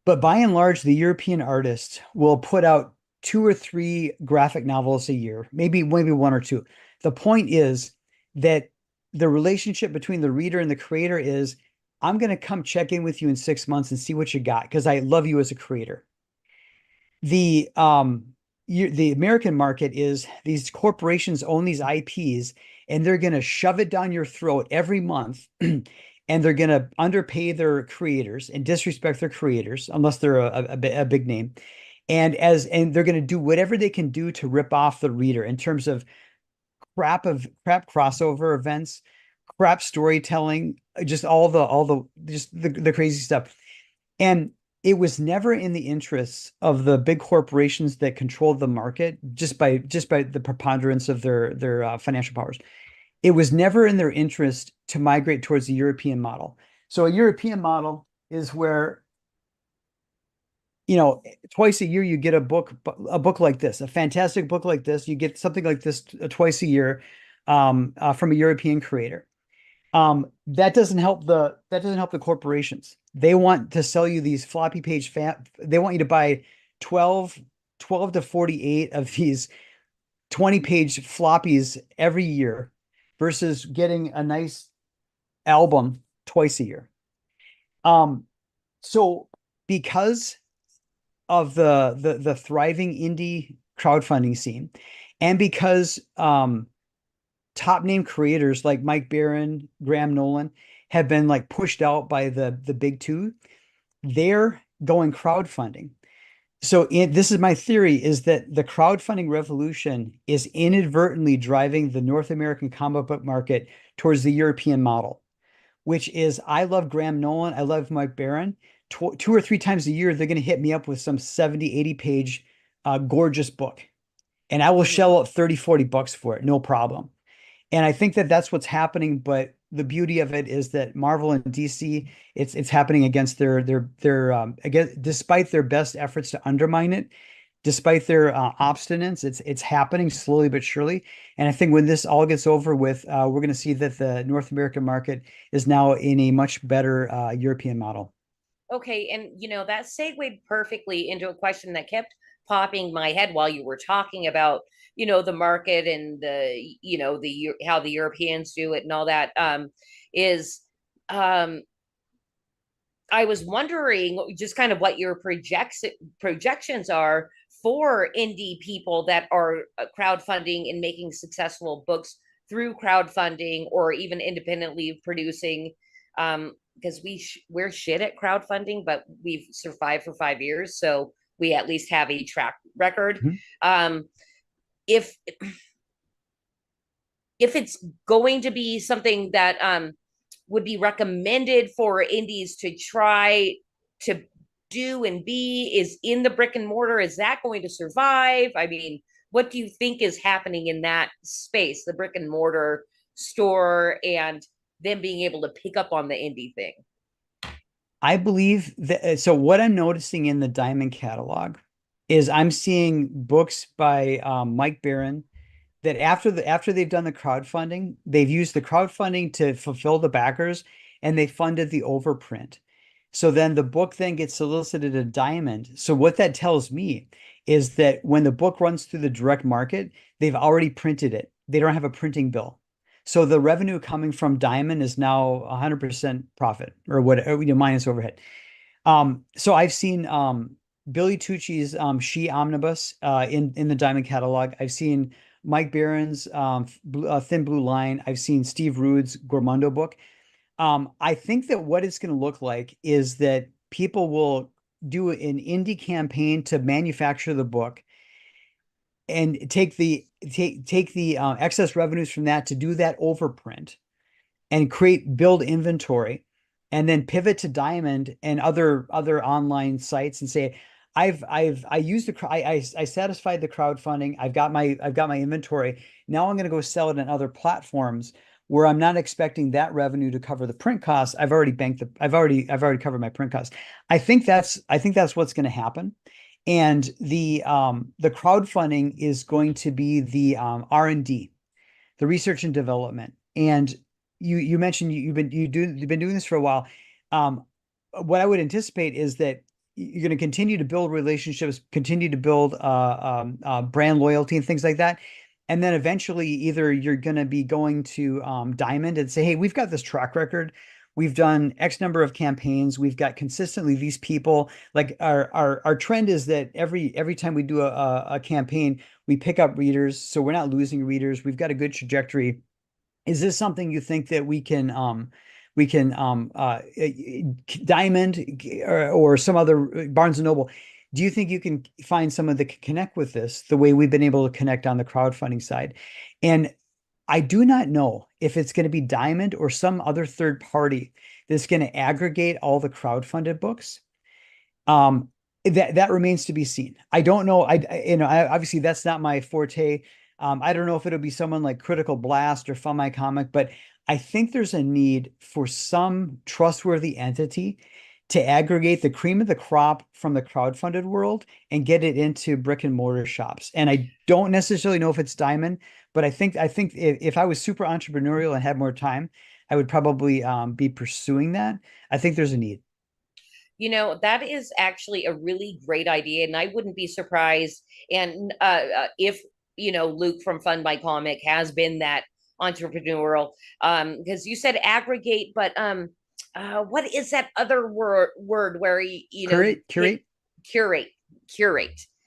But by and large, the European artists will put out 2 or 3 graphic novels a year, maybe 1 or 2. The point is that the relationship between the reader and the creator is, I'm going to come check in with you in 6 months and see what you got, because I love you as a creator. The American market is these corporations own these IPs, and they're going to shove it down your throat every month, and they're going to underpay their creators and disrespect their creators unless they're a big name, and they're going to do whatever they can do to rip off the reader in terms of crap crossover events, crap storytelling, just all the crazy stuff. And it was never in the interests of the big corporations that controlled the market just by the preponderance of their financial powers. It was never in their interest to migrate towards the European model. So a European model is where, twice a year you get a book like this, a fantastic book like this. You get something like this twice a year from a European creator. That doesn't help the corporations. They want to sell you these floppy page they want you to buy 12 to 48 of these 20-page floppies every year versus getting a nice album twice a year. So because of the thriving indie crowdfunding scene, and because top name creators like Mike Baron, Graham Nolan have been like pushed out by the big two, they're going crowdfunding. This is my theory, is that the crowdfunding revolution is inadvertently driving the North American comic book market towards the European model, which is, I love Graham Nolan, I love Mike Baron. 2 or 3 times a year, they're going to hit me up with some 70, 80 page gorgeous book. And I will shell out 30, 40 bucks for it, no problem. And I think that that's what's happening. But the beauty of it is that Marvel and DC, it's happening against their again, despite their best efforts to undermine it, despite their obstinance, it's happening slowly but surely. And I think when this all gets over with, we're going to see that the North American market is now in a much better European model. Okay, and that segued perfectly into a question that kept popping my head while you were talking about the market and the how the Europeans do it and all that. I was wondering just kind of what your projections are for indie people that are crowdfunding and making successful books through crowdfunding, or even independently producing. Because we're shit at crowdfunding, but we've survived for 5 years, so we at least have a track record. Mm-hmm. If it's going to be something that would be recommended for indies to try to do and be is in the brick and mortar, is that going to survive? I mean, what do you think is happening in that space, the brick and mortar store, and them being able to pick up on the indie thing? I believe that. So what I'm noticing in the Diamond catalog is I'm seeing books by Mike Baron that after they've done the crowdfunding, they've used the crowdfunding to fulfill the backers, and they funded the overprint. So then the book then gets solicited at Diamond. So what that tells me is that when the book runs through the direct market, they've already printed it. They don't have a printing bill. So the revenue coming from Diamond is now 100% profit, or whatever, minus overhead. So I've seen Billy Tucci's She Omnibus in the Diamond catalog. I've seen Mike Baron's Thin Blue Line. I've seen Steve Rude's Gormundo book. I think that what it's going to look like is that people will do an indie campaign to manufacture the book and take the excess revenues from that to do that overprint and build inventory, and then pivot to Diamond and other online sites and say, I satisfied the crowdfunding. I've got my inventory. Now I'm going to go sell it on other platforms where I'm not expecting that revenue to cover the print costs. I've already covered my print costs. I think that's what's going to happen. And the crowdfunding is going to be the R&D, the research and development. And you mentioned you've been doing this for a while. What I would anticipate is that you're going to continue to build relationships, continue to build brand loyalty and things like that. And then eventually either you're going to be going to Diamond and say, hey, we've got this track record. We've done X number of campaigns. We've got consistently these people. Like our trend is that every time we do a campaign, we pick up readers. So we're not losing readers. We've got a good trajectory. Is this something you think that we can Diamond or some other Barnes and Noble? Do you think you can find someone that can connect with this the way we've been able to connect on the crowdfunding side? And I do not know if it's going to be Diamond or some other third party that's going to aggregate all the crowdfunded books. That remains to be seen. I don't know. Obviously that's not my forte. I don't know if it'll be someone like Critical Blast or Fun My Comic, but I think there's a need for some trustworthy entity to aggregate the cream of the crop from the crowdfunded world and get it into brick and mortar shops. And I don't necessarily know if it's Diamond, but I think if I was super entrepreneurial and had more time, I would probably be pursuing that. I think there's a need. That is actually a really great idea, and I wouldn't be surprised. And if Luke from Fun by Comic has been that entrepreneurial, because you said aggregate, but what is that other word where curate?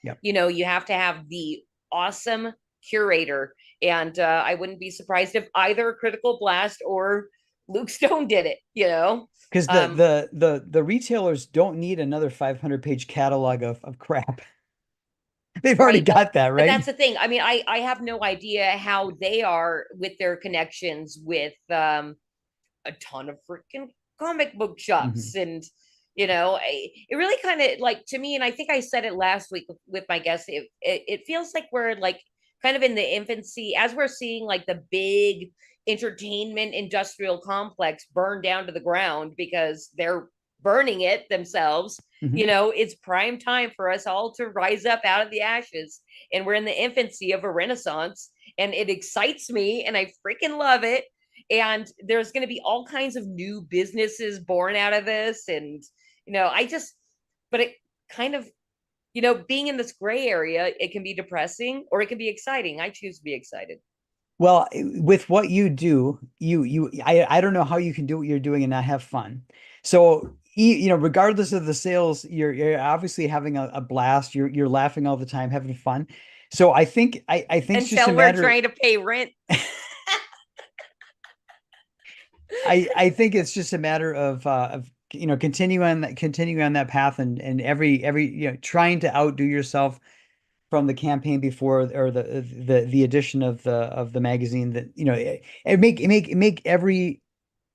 Yep. You have to have the awesome curator, and I wouldn't be surprised if either Critical Blast or Luke Stone did it, you know, because the retailers don't need another 500-page catalog of crap. They've already got that, right? But that's the thing. I mean, I have no idea how they are with their connections with a ton of freaking comic book shops. And, you know, it really kind of like, to me, and I think I said it last week with my guest, it feels like we're like kind of in the infancy as we're seeing like the big entertainment industrial complex burn down to the ground because they're burning it themselves. You know, it's prime time for us all to rise up out of the ashes, and we're in the infancy of a renaissance, and it excites me and I freaking love it. And there's going to be all kinds of new businesses born out of this. And, you know, but it kind of, you know, being in this gray area, it can be depressing or it can be exciting. I choose to be excited. Well, with what you do, I don't know how you can do what you're doing and not have fun. So, you know, regardless of the sales, you're obviously having a blast. You're laughing all the time, having fun. So I think it's just a matter. Until we're trying to pay rent. I think it's just a matter of you know, continuing on that path, and every you know, trying to outdo yourself from the campaign before, or the edition of the magazine, that, you know, and make every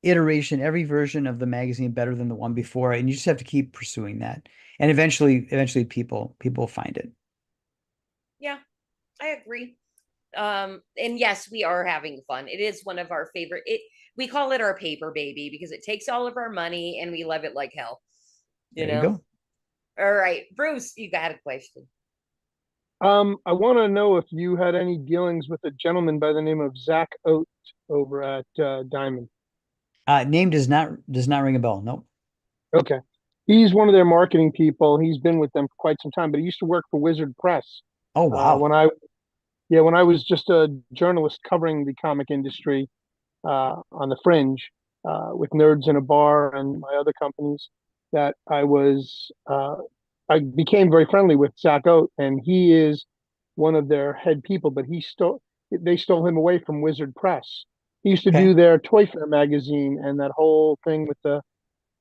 iteration, every version of the magazine better than the one before, and you just have to keep pursuing that, and eventually people find it. Yeah, I agree. And yes, we are having fun. It is one of our favorite. We call it our paper baby because it takes all of our money and we love it like hell. You know. All right, Bruce, you got a question. I want to know if you had any dealings with a gentleman by the name of Zach Oates over at Diamond. Name does not ring a bell. Nope. Okay. He's one of their marketing people. He's been with them for quite some time, but he used to work for Wizard Press. Oh, wow. When I was just a journalist covering the comic industry on the Fringe with Nerds in a Bar and my other companies, that I became very friendly with Zach Oates, and he is one of their head people, but they stole him away from Wizard Press. He used to do their Toy Fair magazine and that whole thing with the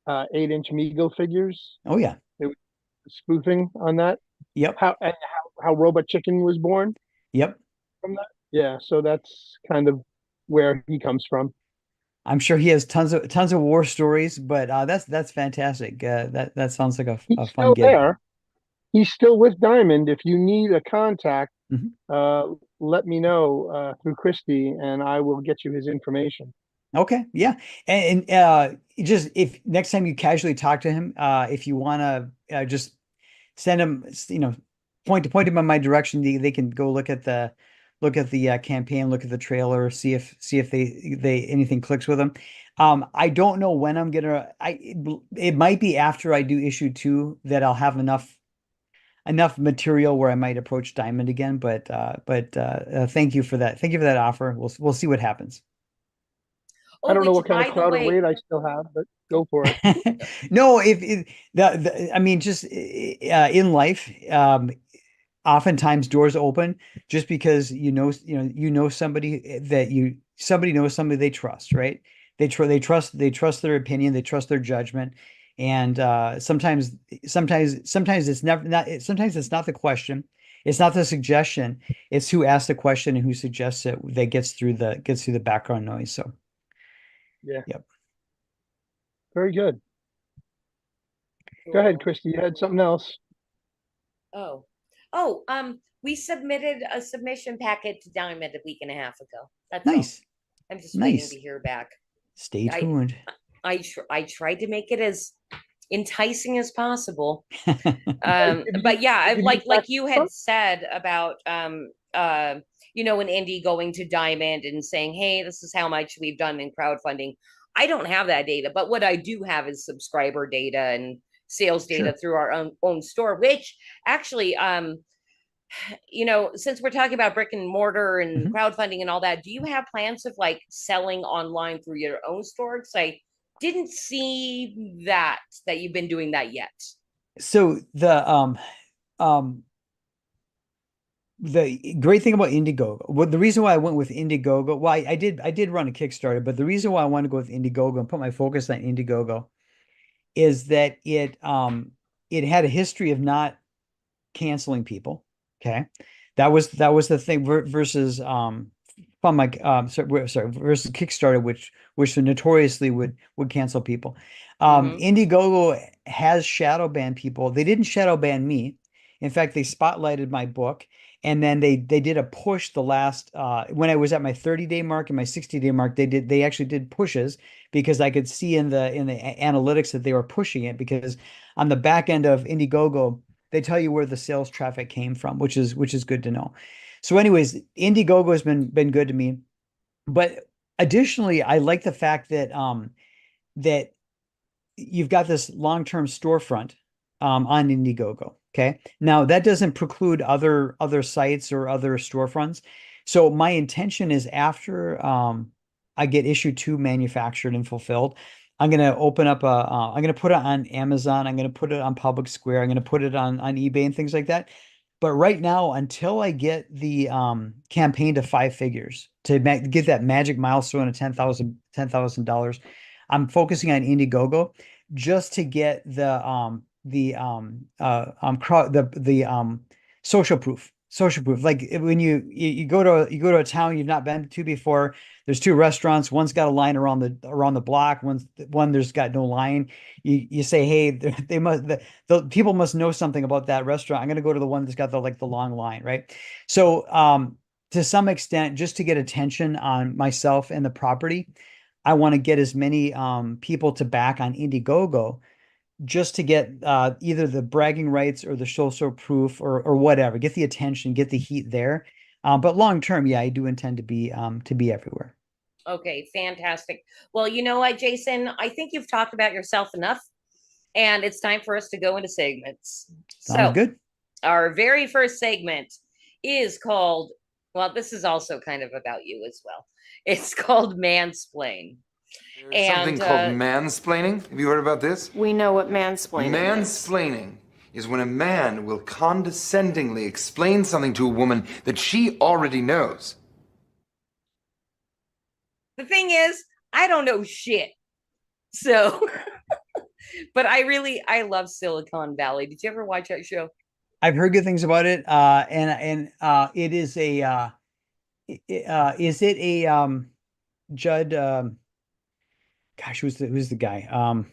8-inch Mego figures. Oh yeah. They were spoofing on that. Yep. How Robot Chicken was born. Yep. From that. Yeah. So that's kind of where he comes from. I'm sure he has tons of war stories, but that's fantastic. That sounds like a fun gig. There. He's still with Diamond. If you need a contact, let me know through Christy, and I will get you his information. Okay, yeah, and just if next time you casually talk to him, if you want to just send him, you know, point him in my direction. They can go look at the campaign, look at the trailer, see if they anything clicks with them. I don't know when I'm gonna. It might be after I do issue 2 that I'll have enough material where I might approach Diamond again. But thank you for that. Thank you for that offer. We'll see what happens. I don't know what kind of crowd of weight I still have, but go for it. No, I mean, just in life, oftentimes doors open just because you know somebody knows somebody they trust, right? They trust their opinion, they trust their judgment, and sometimes it's not the question, it's not the suggestion, it's who asked the question and who suggests it that gets through the background noise. So yeah. Yep. Very good. Go ahead, Christy. You had something else. We submitted a submission packet to Diamond a week and a half ago. That's nice. All. I'm just waiting to hear back. Stay tuned. I tried to make it as enticing as possible. But yeah, like you had said about you know, an indie going to Diamond and saying, hey, this is how much we've done in crowdfunding. I don't have that data, but what I do have is subscriber data and sales data through our own store, which actually, you know, since we're talking about brick and mortar and crowdfunding and all that, do you have plans of like selling online through your own store? Because I didn't see that you've been doing that yet. So the the great thing about Indiegogo, well, the reason why I went with Indiegogo, well, I did run a Kickstarter, but the reason why I wanted to go with Indiegogo and put my focus on Indiegogo is that it had a history of not canceling people. Okay, that was the thing versus versus Kickstarter, which notoriously would cancel people. Indiegogo has shadow banned people. They didn't shadow ban me. In fact, they spotlighted my book, and then they did a push the last when I was at my 30-day mark and my 60-day mark. They actually did pushes because I could see in the analytics that they were pushing it, because on the back end of Indiegogo, they tell you where the sales traffic came from, which is good to know. So anyways, Indiegogo has been good to me. But additionally, I like the fact that that you've got this long-term storefront on Indiegogo. Okay. Now that doesn't preclude other sites or other storefronts. So my intention is after I get issue 2 manufactured and fulfilled, I'm going to open up I'm going to put it on Amazon. I'm going to put it on Public Square. I'm going to put it on eBay and things like that. But right now, until I get the campaign to 5 figures, to get that magic milestone of $10,000, I'm focusing on Indiegogo just to get the social proof. Like when you go to a town you've not been to before, there's 2 restaurants. One's got a line around the block. One there's got no line. You say, hey, the people must know something about that restaurant. I'm going to go to the one that's got the long line, right? So to some extent, just to get attention on myself and the property, I want to get as many people to back on Indiegogo, just to get either the bragging rights or the social proof or whatever, get the attention, get the heat there. But long term, yeah, I do intend to be everywhere. Okay, fantastic. Well, you know what, Jason, I think you've talked about yourself enough, and it's time for us to go into segments. Sounds good. Our very first segment is called, well, this is also kind of about you as well. It's called Mansplain. There's something called mansplaining. Have you heard about this? We know what mansplaining is. Mansplaining is when a man will condescendingly explain something to a woman that she already knows. The thing is, I don't know shit. So, but I love Silicon Valley. Did you ever watch that show? I've heard good things about it. And it is a, is it a, Judd, gosh, who's the guy? Don't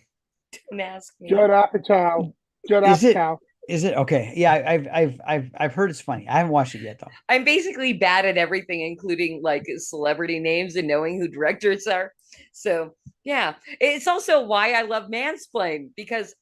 ask me. Judd Apatow. Judd Apatow. Is it okay? Yeah, I've heard it's funny. I haven't watched it yet though. I'm basically bad at everything, including like celebrity names and knowing who directors are. So yeah, it's also why I love Mansplain, because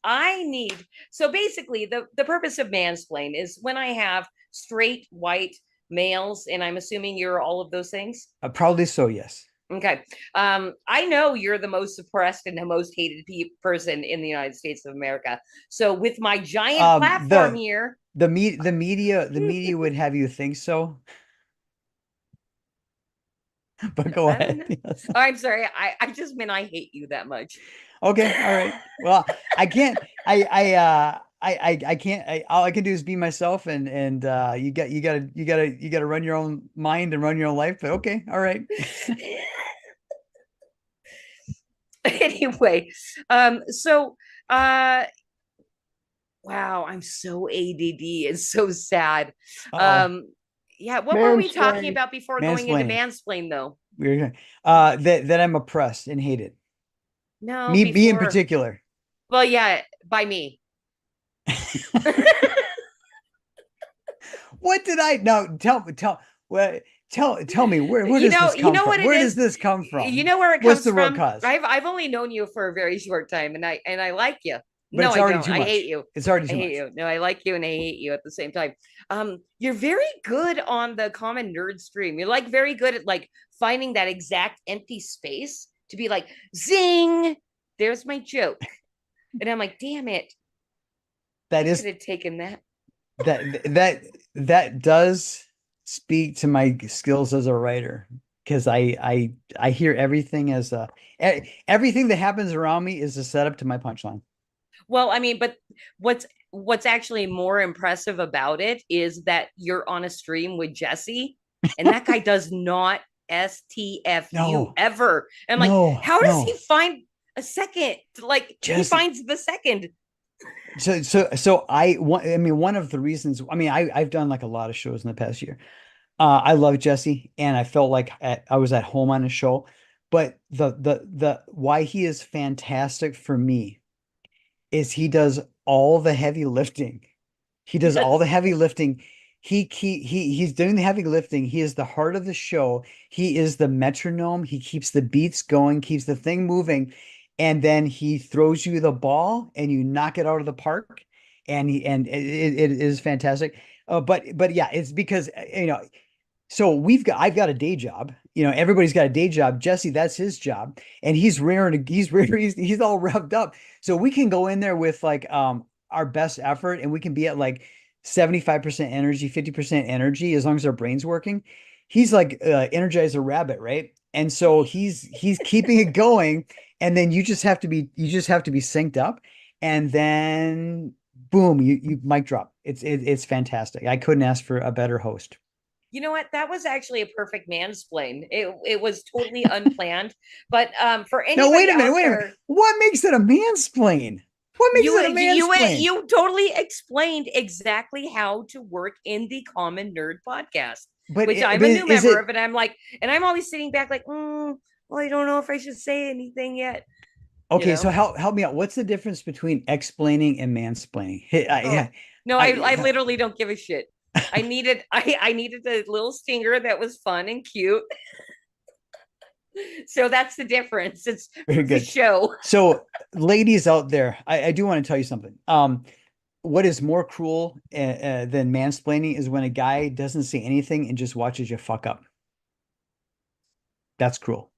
so basically the purpose of Mansplain is when I have straight white males, and I'm assuming you're all of those things. Probably so, yes. Okay. I know you're the most suppressed and the most hated person in the United States of America. So with my giant platform here, the media would have you think so. But go ahead. Yes. Oh, I'm sorry. I just meant I hate you that much. Okay. All right. Well, I can't. I can't. All I can do is be myself, and you gotta run your own mind and run your own life. But okay. All right. Anyway, wow, I'm so ADD. It's so sad. Yeah, what were we talking about before going into mansplain though? That I'm oppressed and hated. No, me in particular. Well, yeah, by me. What did I tell me where does this come from? Where does this come from? You know where it comes from? What's the root cause? I've only known you for a very short time, and I like you. But no, it's already I don't. Too much. I hate you. It's already too I hate much. you. No, I like you and I hate you at the same time. You're very good on the common nerd stream. You're like very good at like finding that exact empty space to be like, zing, there's my joke. And I'm like, damn it. That is could have taken that. That does speak to my skills as a writer, because I hear everything as everything that happens around me is a setup to my punchline. Well, I mean, but what's actually more impressive about it is that you're on a stream with Jesse, and that guy does not STFU ever. And like, how does he find a second? Like, Jesse, he finds the second. So I mean, one of the reasons, I mean, I've done like a lot of shows in the past year. I love Jesse, and I felt like I was at home on a show. But the why he is fantastic for me is he does all the heavy lifting. He does all the heavy lifting. He's doing the heavy lifting. He is the heart of the show. He is the metronome. He keeps the beats going, keeps the thing moving, and then he throws you the ball and you knock it out of the park. And it is fantastic. But yeah, it's because so I've got a day job. Everybody's got a day job. Jesse, that's his job, and he's all revved up. So we can go in there with like our best effort, and we can be at like 75% energy, 50% energy, as long as our brain's working. He's like Energizer Rabbit, right? And so he's keeping it going, and then you just have to be synced up, and then boom, you mic drop. It's fantastic. I couldn't ask for a better host. You know what? That was actually a perfect mansplain. It was totally unplanned. But for anybody wait a minute. What makes it a mansplain? What makes it a mansplain? You totally explained exactly how to work in the Common Nerd podcast, which I'm a new member of, and I'm like, and I'm always sitting back like, well, I don't know if I should say anything yet. Okay, so help me out. What's the difference between explaining and mansplaining? I literally don't give a shit. I needed a little stinger that was fun and cute. So that's the difference. It's very good. The show. So ladies out there, I do want to tell you something. What is more cruel than mansplaining is when a guy doesn't say anything and just watches you fuck up. That's cruel.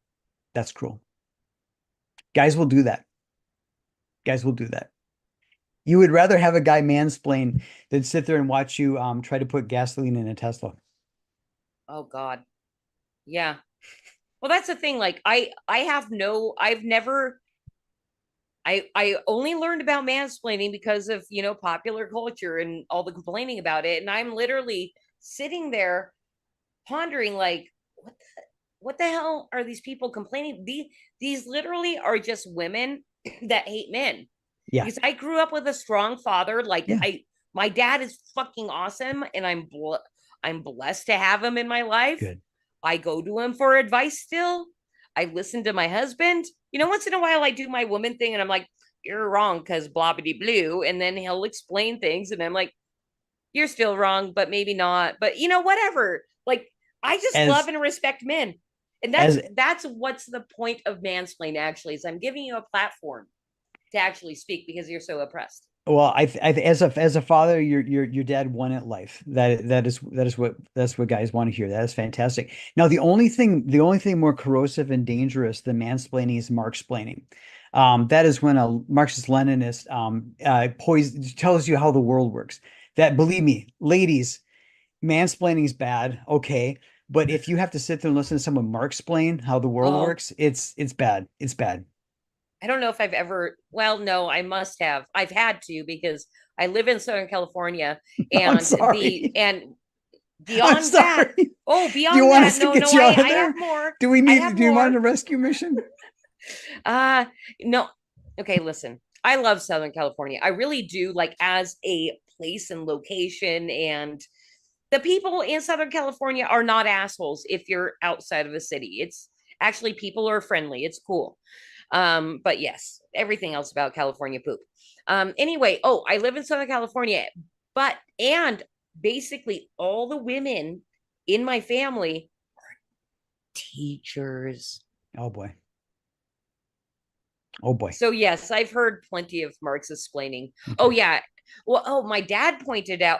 That's cruel. Guys will do that. You would rather have a guy mansplain than sit there and watch you try to put gasoline in a Tesla. Oh God. Yeah. Well, that's the thing. Like I only learned about mansplaining because of, popular culture and all the complaining about it. And I'm literally sitting there pondering like, what the hell are these people complaining? These literally are just women that hate men. Yeah. Because I grew up with a strong father. Like my dad is fucking awesome, and I'm blessed to have him in my life. Good. I go to him for advice still. I listen to my husband. Once in a while I do my woman thing and I'm like, you're wrong because blah, blah, blue. And then he'll explain things and I'm like, you're still wrong, but maybe not. But whatever. Like, I just love and respect men. And that's what's the point of mansplain actually, is I'm giving you a platform to actually speak because you're so oppressed. Well, as a father, your dad won at life. That's what guys want to hear. That is fantastic. Now, the only thing more corrosive and dangerous than mansplaining is marksplaining. That is when a Marxist-Leninist tells you how the world works. That, believe me, ladies, mansplaining is bad. Okay, but if you have to sit there and listen to someone marksplain how the world works, it's bad. It's bad. I don't know if I've ever, well, no, I must have. I've had to because I live in Southern California and beyond that. Oh, beyond that. I have more. Do you want a rescue mission? No. Okay, listen. I love Southern California. I really do, like, as a place and location, and the people in Southern California are not assholes if you're outside of a city. It's actually, people are friendly. It's cool. But yes, everything else about California poop. Anyway, I live in Southern California, and basically all the women in my family are teachers. Oh boy. So yes, I've heard plenty of Marxist-splaining. Okay. Oh yeah. Well, my dad pointed out,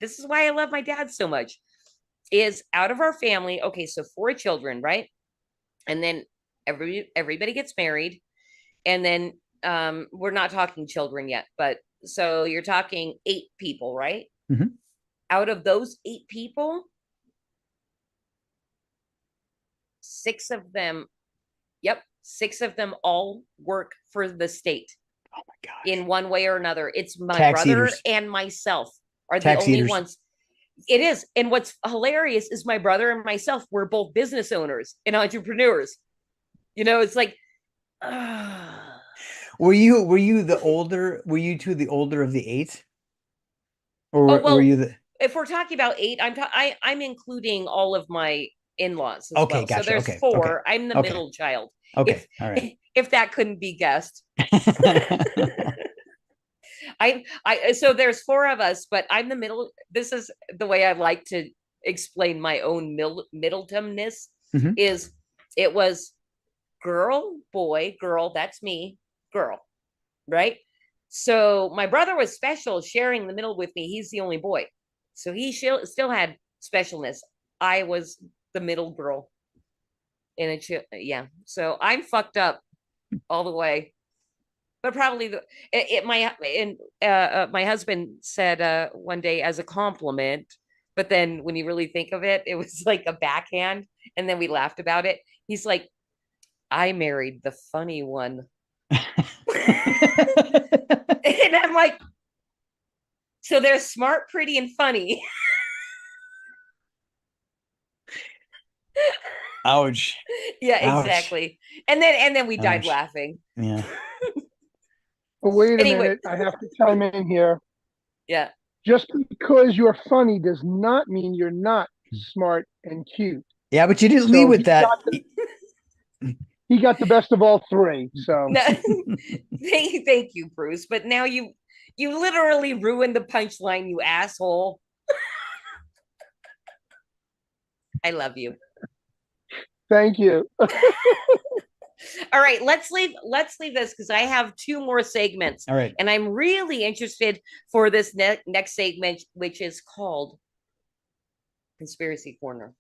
this is why I love my dad so much, is out of our family. Okay. So 4 children, right? And then everybody gets married, and then we're not talking children yet, but so you're talking 8 people, right? Mm-hmm. Out of those 8 people, 6 of them all work for the state. in one way or another. It's my Tax brother eaters. and myself are Tax the only eaters. ones. It is. And what's hilarious is my brother and myself, we're both business owners and entrepreneurs. You know, it's like, Were you the older? Were you two the older of the 8? Or were you the? If we're talking about 8, I'm including all of my in-laws as Okay, well. gotcha. So there's Okay, 4. okay, I'm the okay. middle child. Okay, all right. If that couldn't be guessed. So there's 4 of us, but I'm the middle. This is the way I like to explain my own Middletomness. Mhm. Is it was girl, boy, girl, that's me, girl, right? So my brother was special, sharing the middle with me. He's the only boy, so he still had specialness. I was the middle girl, and so I'm fucked up all the way. But probably my husband said one day as a compliment, but then when you really think of it, it was like a backhand, and then we laughed about it. He's like, I married the funny one. And I'm like, so they're smart, pretty, and funny. Ouch. Yeah, Ouch. exactly. And then we died Ouch. laughing. Yeah. But wait a Anyway. minute, I have to chime in here. Yeah. Just because you're funny does not mean you're not smart and cute. Yeah, but you didn't So lead with he that. He got the best of all 3. So No, thank you, Bruce. But now you literally ruined the punchline, you asshole. I love you. thank you. All right, let's leave this because I have 2 more segments. All right. And I'm really interested for this next segment, which is called Conspiracy Corner.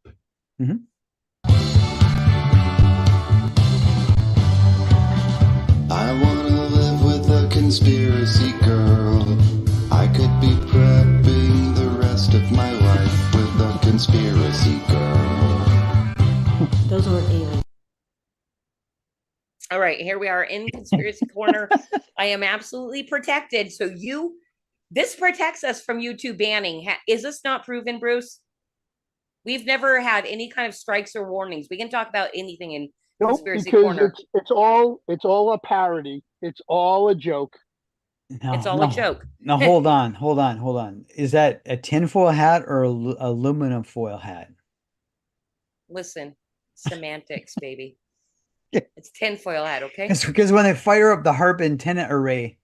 Mhm. I wanna live with a conspiracy girl. I could be prepping the rest of my life with a conspiracy girl. Those were aliens. All right, here we are in Conspiracy Corner. I am absolutely protected. So this protects us from YouTube banning. Is this not proven, Bruce? We've never had any kind of strikes or warnings. We can talk about anything in Conspiracy because Corner. it's all a parody. It's all a joke. No, It's all a joke. No, hold on. Is that a tinfoil hat or aluminum foil hat? Listen, semantics, baby. It's tinfoil hat, okay? It's because when they fire up the HARP antenna array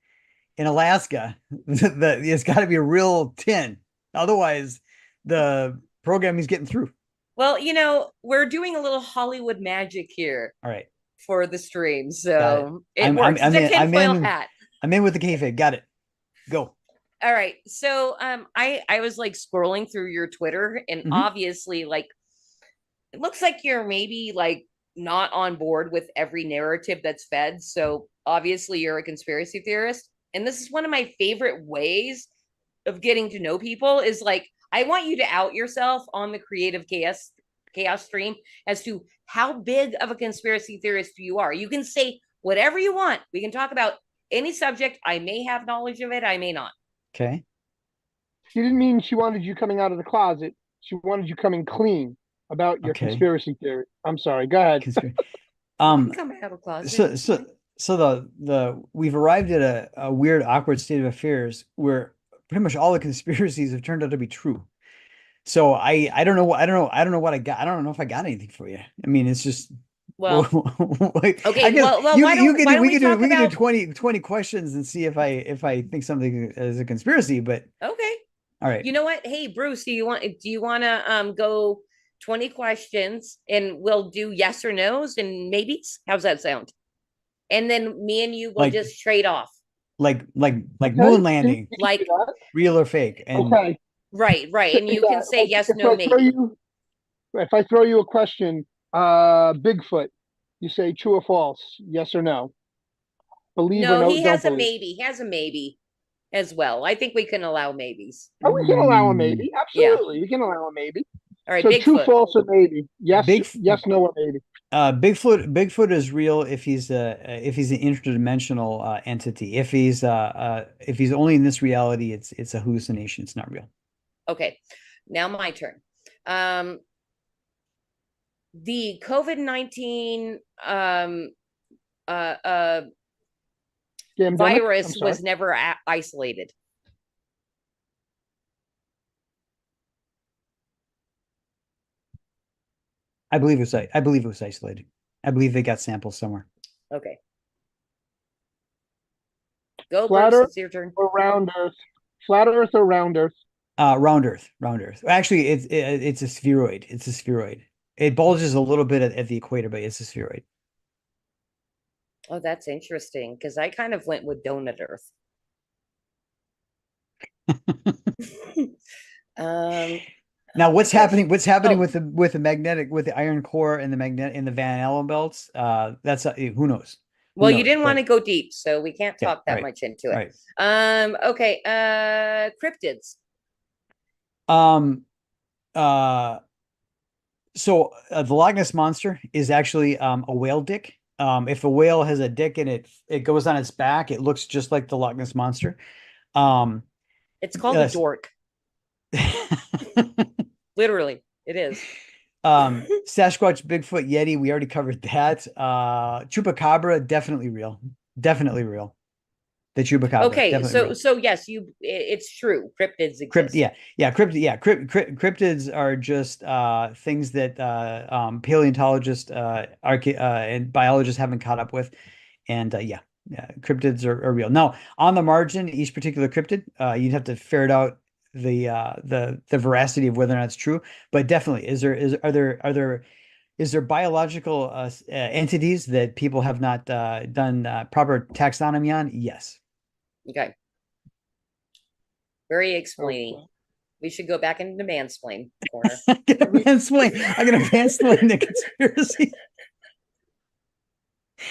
in Alaska, it's got to be a real tin. Otherwise, the programming's getting through. Well, we're doing a little Hollywood magic here. All right. For the stream, so it I'm- works. I'm It's a in- tinfoil hat. I'm in with the kayfabe. Got it. Go. All right. So I was like scrolling through your Twitter, and Mhm. obviously, like, it looks like you're maybe like not on board with every narrative that's fed. So obviously you're a conspiracy theorist. And this is one of my favorite ways of getting to know people is like, I want you to out yourself on the Creative Chaos stream as to how big of a conspiracy theorist you are. You can say whatever you want. We can talk about any subject. I may have knowledge of it. I may not. Okay. She didn't mean she wanted you coming out of the closet. She wanted you coming clean about your Okay. conspiracy theory. I'm sorry. Go ahead. Come out of closet. So we've arrived at a weird, awkward state of affairs where pretty much all the conspiracies have turned out to be true. So I don't know what I got. I don't know if I got anything for you. I mean, it's just Well, like, okay. I guess Well, you, why don't, you can why do, don't we we can do talk we about? can do 20 questions and see if I think something is a conspiracy. But Okay. all right. You know what? Hey, Bruce, do you want to go 20 questions and we'll do yes or no's and maybes? How's that sound? And then me and you will Like- just trade off. like moon landing, Like real or fake. And Okay. right. And you can say yes, If no, I maybe. throw you- If I throw you a question, Bigfoot, you say true or false, yes or no. Believe or No, no, he don't has a believe. maybe. He has a maybe as well. I think we can allow maybes. Oh, we can allow a maybe. Yeah. Absolutely. You can allow a maybe. All right, So true, Bigfoot. false, or maybe. Yes, Big- yes, no, or maybe. Bigfoot is real if he's an interdimensional entity. If he's only in this reality, it's a hallucination. It's not real. Okay, now my turn. The COVID-19 virus was never isolated. I believe it was isolated. I believe they got samples somewhere. Okay. Go, Flat Bruce, Earth it's your turn. or round Earth? Flat Earth or round Earth? Round Earth. Actually, it's a spheroid. It's a spheroid. It bulges a little bit at the equator, but it's a spheroid. Oh, that's interesting, because I kind of went with donut Earth. Now, what's happening with the iron core and the Van Allen belts? That's who knows. Well, you didn't want to go deep, so we can't talk that right, much into it. right. Okay. Cryptids. So the Loch Ness monster is actually a whale dick. If a whale has a dick and it goes on its back, it looks just like the Loch Ness monster. It's called a dork. Literally, it is. Sasquatch, Bigfoot, Yeti, we already covered that. Chupacabra, definitely real. Definitely real. The Chupacabra. Okay, so yes, it's true. Cryptids exist. Cryptids are just things that paleontologists and biologists haven't caught up with, and cryptids are real. Now, on the margin, each particular cryptid, you'd have to ferret out the veracity of whether or not it's true. But definitely, is there biological entities that people have not done proper taxonomy on? Yes. Okay. Very explaining. Okay. We should go back into the mansplain corner. I'm gonna mansplain the conspiracy.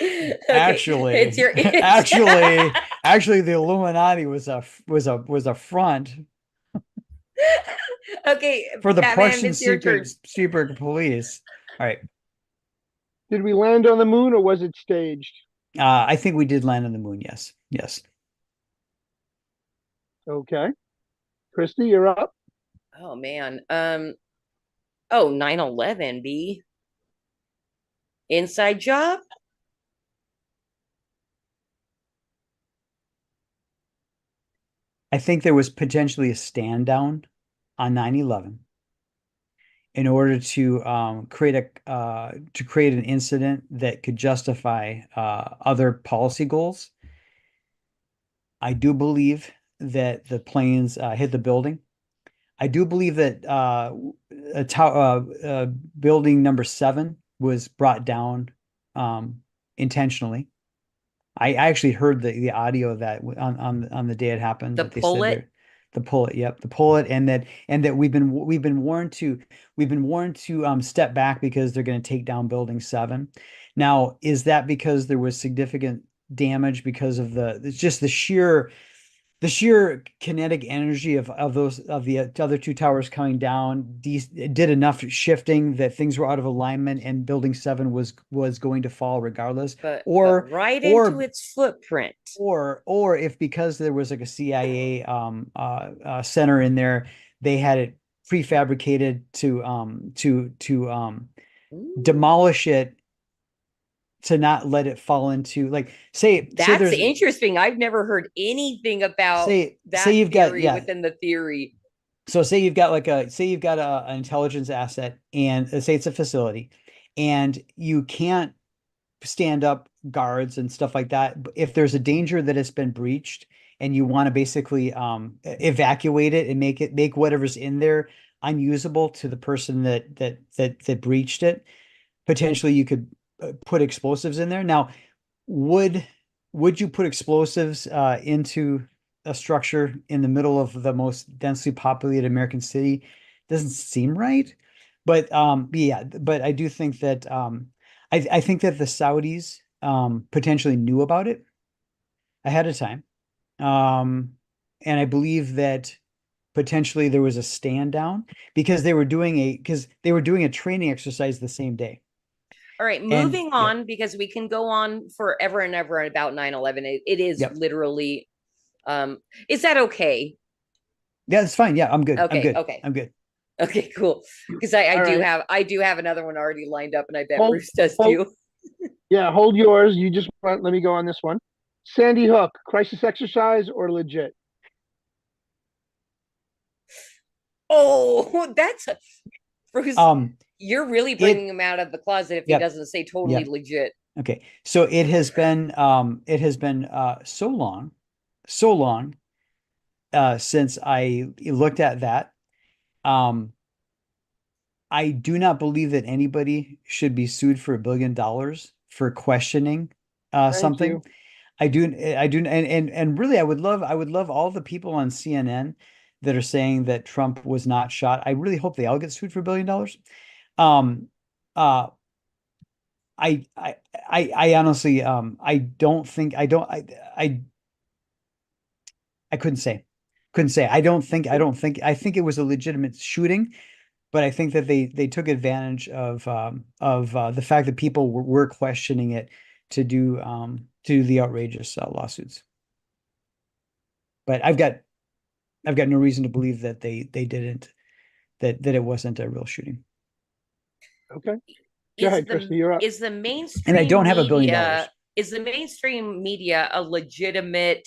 Okay. Actually, the Illuminati was a front. Okay. For the Prussian secret police. All right. Did we land on the moon or was it staged? I think we did land on the moon. Yes. Yes. Okay. Christy, you're up. Oh man. 9/11, B. Inside job? I think there was potentially a stand down on 9/11 in order to create an incident that could justify other policy goals. I do believe that the planes hit the building. I do believe that building number 7 was brought down intentionally. I actually heard the audio of that on the day it happened. The pullet, and that we've been warned to step back because they're going to take down building 7. Now, is that because there was significant damage because of it's just the sheer kinetic energy of the other 2 towers coming down did enough shifting that things were out of alignment and building 7 was going to fall regardless, or into its footprint, or if because there was like a CIA center in there, they had it prefabricated to demolish it, to not let it fall into that's interesting. I've never heard anything about within the theory. So say you've got an intelligence asset, and say it's a facility, and you can't stand up guards and stuff like that. If there's a danger that it's been breached and you want to basically evacuate it and make whatever's in there unusable to the person that breached it, potentially you could put explosives in there. Now, would you put explosives into a structure in the middle of the most densely populated American city? Doesn't seem right. But but I do think that I think that the Saudis potentially knew about it ahead of time, and I believe that potentially there was a stand down because they were doing a training exercise the same day. All right, moving on, because we can go on forever and ever about 9/11. It is literally, is that okay? Yeah, it's fine. Yeah, I'm good. Okay, I'm good. okay. I'm good. Okay, cool. Because I do have another one already lined up, and I bet Bruce does too. Yeah, hold yours. You just let me go on this one. Sandy Hook, crisis exercise or legit? Oh, that's Bruce. You're really bringing him out of the closet if he doesn't say totally legit. Okay, so it has been so long since I looked at that. I do not believe that anybody should be sued for $1 billion for questioning something. You. I do, and really, I would love all the people on CNN that are saying that Trump was not shot. I really hope they all get sued for $1 billion. I honestly, I don't think, I couldn't say. I think it was a legitimate shooting, but I think that they took advantage of the fact that people were questioning it to do the outrageous lawsuits. But I've got no reason to believe that they didn't, that it wasn't a real shooting. Okay. Go ahead, Christy, you're up. Is the mainstream and I don't have $1 billion. Is the mainstream media a legitimate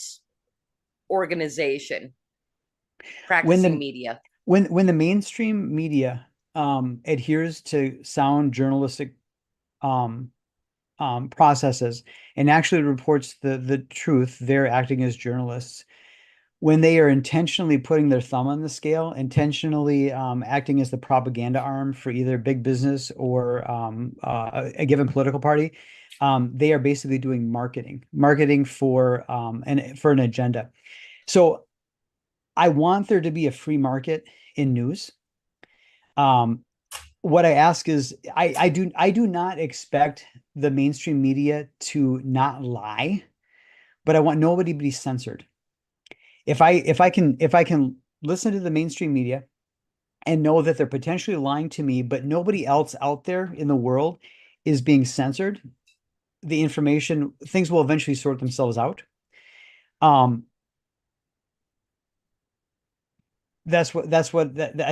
organization practicing media? When the mainstream media adheres to sound journalistic processes and actually reports the truth, they're acting as journalists. When they are intentionally putting their thumb on the scale, intentionally acting as the propaganda arm for either big business or a given political party, they are basically doing marketing for an agenda. So I want there to be a free market in news. What I ask is, I do not expect the mainstream media to not lie, but I want nobody to be censored. If I can listen to the mainstream media and know that they're potentially lying to me, but nobody else out there in the world is being censored, the information, things will eventually sort themselves out. I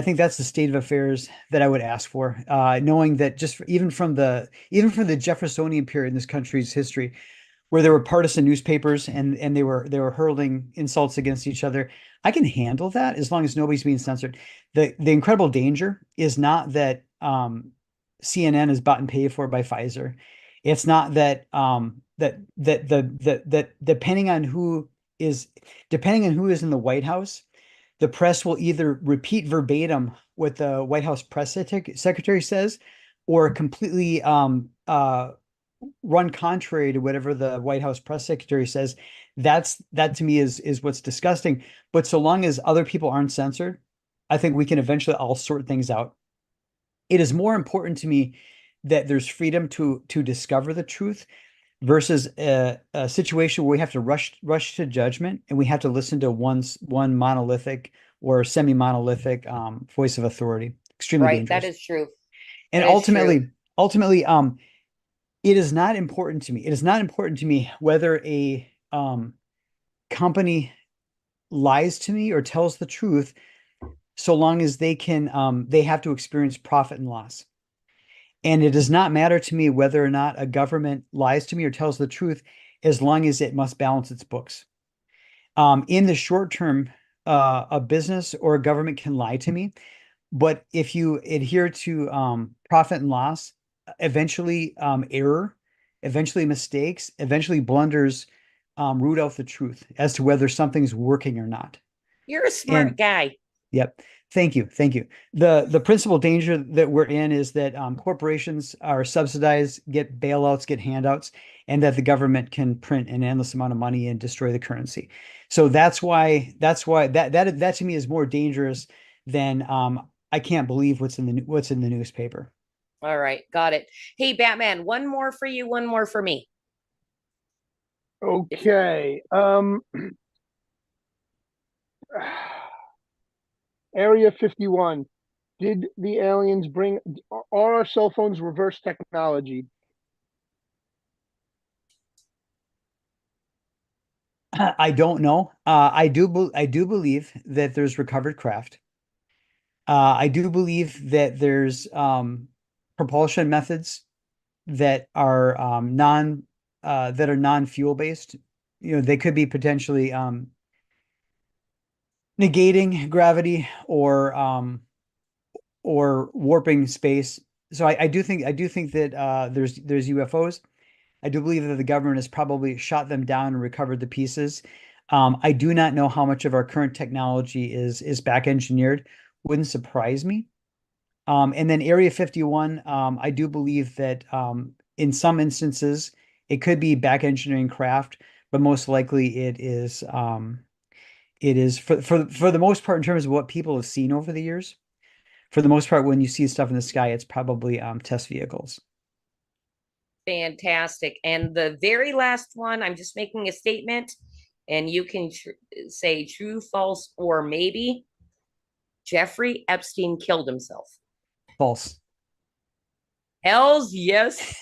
think that's the state of affairs that I would ask for, knowing that even from the Jeffersonian period in this country's history, where there were partisan newspapers and they were hurling insults against each other, I can handle that as long as nobody's being censored. The incredible danger is not that CNN is bought and paid for by Pfizer. It's not that that depending on who is in the White House, the press will either repeat verbatim what the White House press secretary says, or completely run contrary to whatever the White House press secretary says. That to me is what's disgusting. But so long as other people aren't censored, I think we can eventually all sort things out. It is more important to me that there's freedom to discover the truth versus a situation where we have to rush to judgment and we have to listen to one monolithic or semi-monolithic voice of authority. Extremely dangerous. That is true. And ultimately, it is not important to me. It is not important to me whether a company lies to me or tells the truth, so long as they have to experience profit and loss. And it does not matter to me whether or not a government lies to me or tells the truth, as long as it must balance its books. In the short term, a business or a government can lie to me, but if you adhere to profit and loss, eventually error, eventually mistakes, eventually blunders root out the truth as to whether something's working or not. You're a smart guy. Yep. Thank you. The principal danger that we're in is that corporations are subsidized, get bailouts, get handouts, and that the government can print an endless amount of money and destroy the currency. So that's why that to me is more dangerous than I can't believe what's in the newspaper. All right, got it. Hey, Batman, one more for you, one more for me. Okay. Area 51. Did the aliens are our cell phones reverse technology? I don't know. I do believe that there's recovered craft. I do believe that there's propulsion methods that are non-fuel based. You know, they could be potentially negating gravity or warping space. So I do think that there's UFOs. I do believe that the government has probably shot them down and recovered the pieces. I do not know how much of our current technology is back engineered. Wouldn't surprise me. And then Area 51, I do believe that in some instances it could be back engineering craft, but most likely it is for the most part, in terms of what people have seen over the years. For the most part, when you see stuff in the sky, it's probably test vehicles. Fantastic. And the very last one, I'm just making a statement, and you can say true, false, or maybe. Jeffrey Epstein killed himself. False. Hells yes.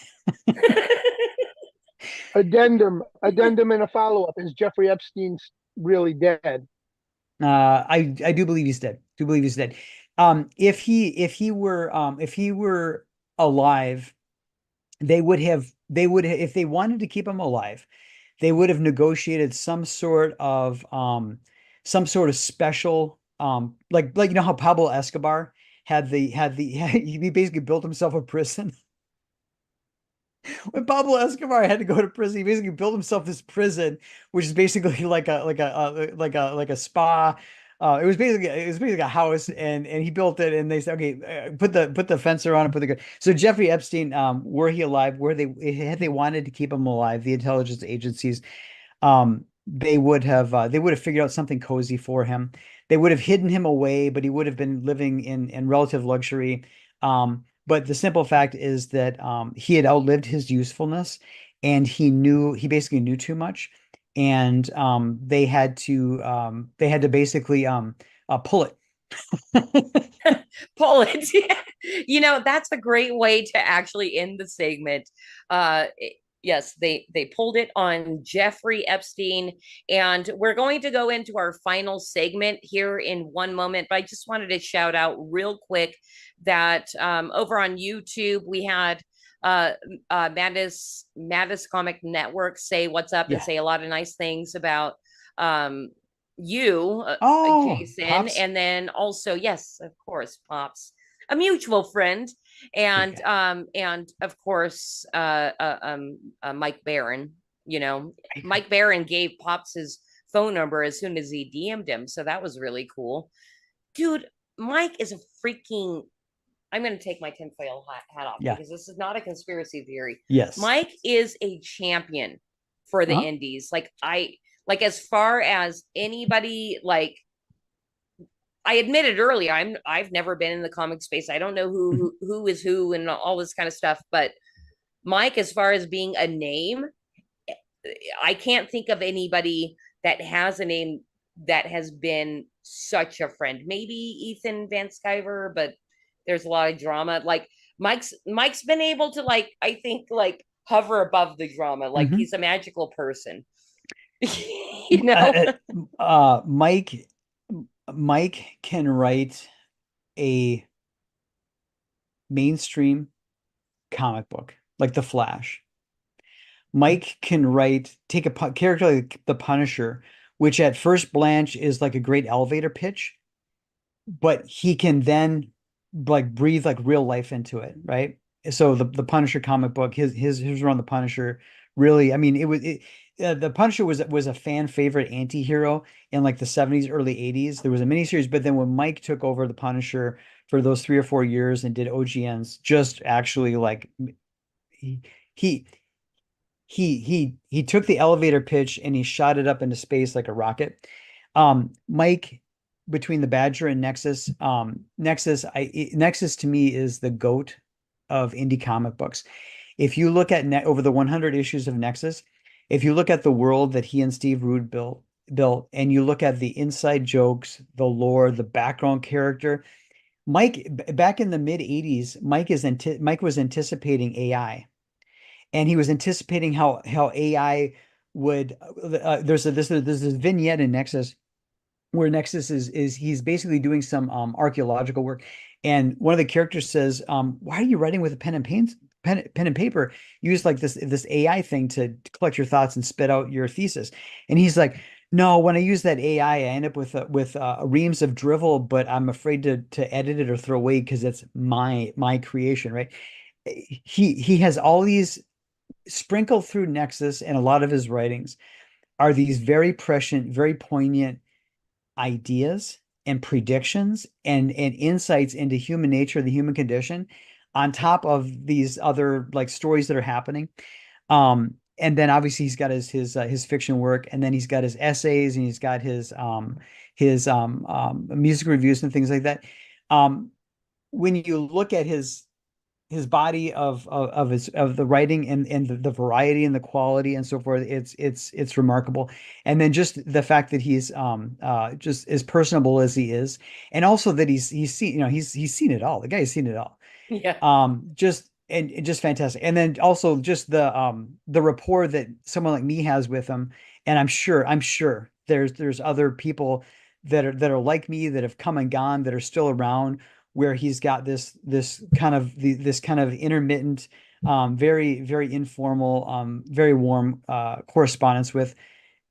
Addendum and a follow-up. Is Jeffrey Epstein really dead? I do believe he's dead. Do believe he's dead. If he were alive, they would have if they wanted to keep him alive, they would have negotiated some sort of special like you know how Pablo Escobar he basically built himself a prison. When Pablo Escobar had to go to prison, he basically built himself this prison, which is basically like a spa. It was basically a house, and he built it, and they said, okay, put the fence around and so Jeffrey Epstein, were he alive, had they wanted to keep him alive, the intelligence agencies, they would have figured out something cozy for him. They would have hidden him away, but he would have been living in relative luxury. But the simple fact is that he had outlived his usefulness, and he basically knew too much, and they had to basically pull it. Pull it. You know, that's a great way to actually end the segment. Yes, they pulled it on Jeffrey Epstein, and we're going to go into our final segment here in one moment, but I just wanted to shout out real quick that over on YouTube, we had Madness Comic Network say what's up and say a lot of nice things about you, Jason, Pops. And then also, yes, of course, Pops, a mutual friend, and of course Mike Baron. You know, Mike Baron gave Pops his phone number as soon as he DM'd him, so that was really cool. Dude, Mike is a freaking, I'm going to take my tinfoil hat off because this is not a conspiracy theory. Yes, Mike is a champion for the indies. Like as far as anybody, like, I admitted earlier, I've never been in the comic space. I don't know who is who and all this kind of stuff. But Mike, as far as being a name, I can't think of anybody that has a name that has been such a friend. Maybe Ethan Van Sciver, but there's a lot of drama. Like Mike's been able to, like, I think, like, hover above the drama. Like he's a magical person. You know, Mike can write a mainstream comic book like The Flash. Mike can take a character like the Punisher, which at first blanch is like a great elevator pitch, but he can then like breathe like real life into it, right? So the Punisher comic book, his run the Punisher, really, I mean, the Punisher was a fan favorite anti-hero in like the 70s, early 80s. There was a miniseries, but then when Mike took over the Punisher for those 3 or 4 years and did OGNs, just actually like he took the elevator pitch and he shot it up into space like a rocket. Mike, between the Badger and Nexus, Nexus to me is the GOAT of indie comic books. If you look at over the 100 issues of Nexus, if you look at the world that he and Steve Rude built, and you look at the inside jokes, the lore, the background character, Mike, back in the mid 80s, Mike was anticipating AI, and he was anticipating how AI would there's this vignette in Nexus where Nexus is he's basically doing some archaeological work, and one of the characters says, why are you writing with a pen and paper? Use like this AI thing to collect your thoughts and spit out your thesis. And he's like, no, when I use that AI, I end up with reams of drivel, but I'm afraid to edit it or throw away because it's my creation, right? He has all these sprinkled through Nexus, and a lot of his writings are these very prescient, very poignant ideas and predictions and insights into human nature, the human condition, on top of these other like stories that are happening. And then obviously he's got his fiction work, and then he's got his essays, and he's got his music reviews and things like that. When you look at his body of the writing and the variety and the quality and so forth, it's remarkable. And then just the fact that he's just as personable as he is, and also that he's seen, he's seen it all. The guy's seen it all. Yeah. Just fantastic. And then also just the rapport that someone like me has with him. And I'm sure there's other people that are like me, that have come and gone, that are still around, where he's got this kind of intermittent, very, very informal, very warm correspondence with.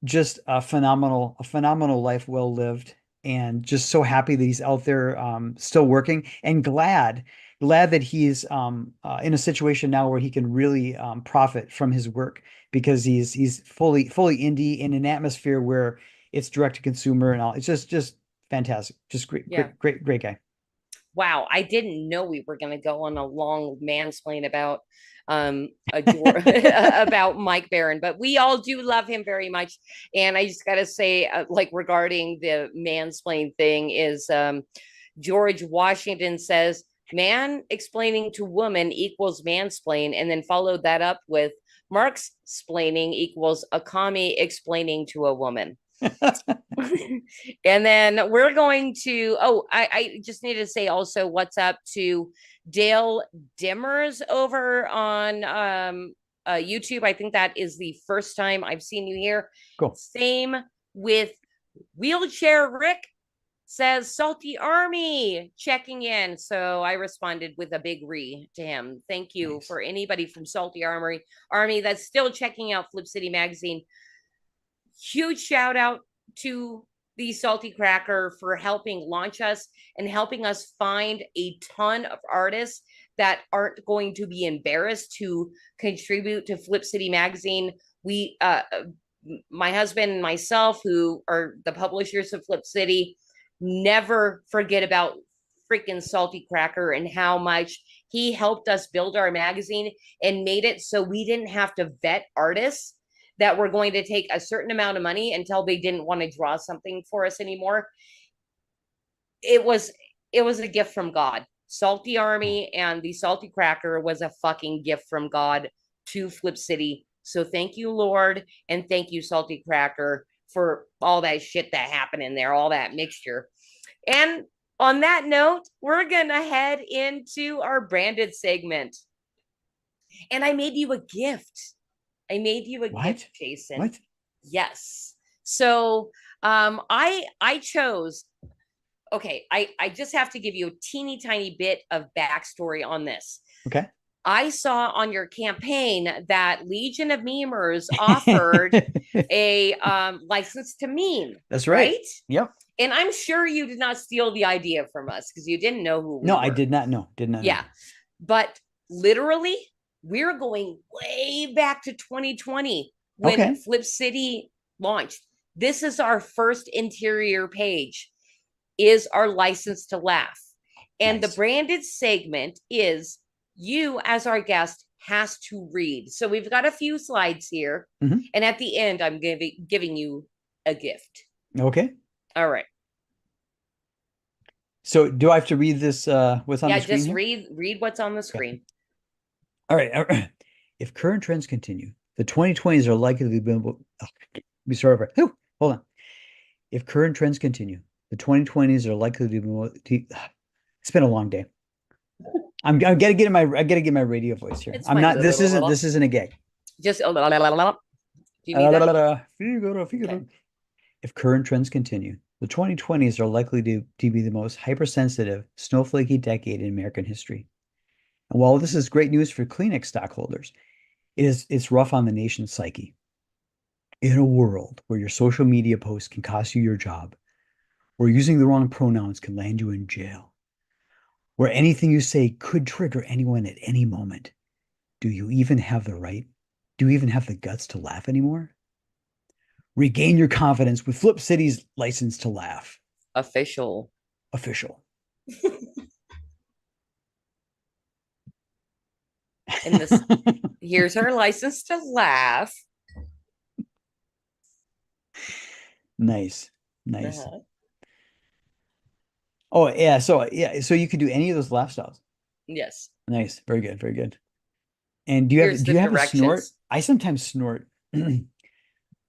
Just a phenomenal life well lived, and just so happy that he's out there still working, and glad that he's in a situation now where he can really profit from his work, because he's fully indie in an atmosphere where it's direct to consumer and all. It's just fantastic. Just great, Yeah. great guy. Wow, I didn't know we were going to go on a long mansplain about about Mike Baron, but we all do love him very much. And I just got to say, like regarding the mansplain thing, is George Washington says, man explaining to woman equals mansplain, and then followed that up with Mark's splaining equals a commie explaining to a woman. And then we're going to, I just need to say also what's up to Dale Dimmers over on YouTube. I think that is the first time I've seen you here. Cool. Same with Wheelchair Rick, says Salty Army checking in. So I responded with a big to him. Thank you for anybody from Salty Army that's still checking out Flip City Magazine. Huge shout out to the Salty Cracker for helping launch us and helping us find a ton of artists that aren't going to be embarrassed to contribute to Flip City Magazine. We, my husband and myself, who are the publishers of Flip City, never forget about freaking Salty Cracker and how much he helped us build our magazine and made it so we didn't have to vet artists that were going to take a certain amount of money until they didn't want to draw something for us anymore. It was a gift from God. Salty Army and the Salty Cracker was a fucking gift from God to Flip City. So thank you, Lord, and thank you, Salty Cracker, for all that shit that happened in there, all that mixture. And on that note, we're gonna head into our branded segment. And I made you a gift. Gift, Jason. What? Yes. So I chose, okay, I just have to give you a teeny tiny bit of backstory on this. Okay. I saw on your campaign that Legion of Memers offered a license to meme. That's right. Yep. And I'm sure you did not steal the idea from us because you didn't know who we were. I did not know. Yeah. But literally, we're going way back to 2020 when Flip City launched. This is our first interior page, is our license to laugh. And the branded segment is you as our guest has to read. So we've got a few slides here. Mm-hmm. And at the end, I'm giving you a gift. Okay. All right. So do I have to read this, what's on the screen? Yeah, just here? read what's on the screen. All right. If current trends continue, the 2020s are likely to be sorry. Hold on. If current trends continue, the 2020s are likely to be. It's been a long day. I gotta get my radio voice here. It's I'm fine. not. This isn't a gag. Just Do you need that? Okay. If current trends continue, the 2020s are likely to be the most hypersensitive, snowflakey decade in American history. And while this is great news for Kleenex stockholders, it's rough on the nation's psyche. In a world where your social media posts can cost you your job, where using the wrong pronouns can land you in jail, where anything you say could trigger anyone at any moment, do you even have the guts to laugh anymore? Regain your confidence with Flip City's License to Laugh. Official. And this, here's our license to laugh. Nice. Oh yeah, so you could do any of those laugh styles. Yes. Nice, very good. And do you have a snort? I sometimes snort.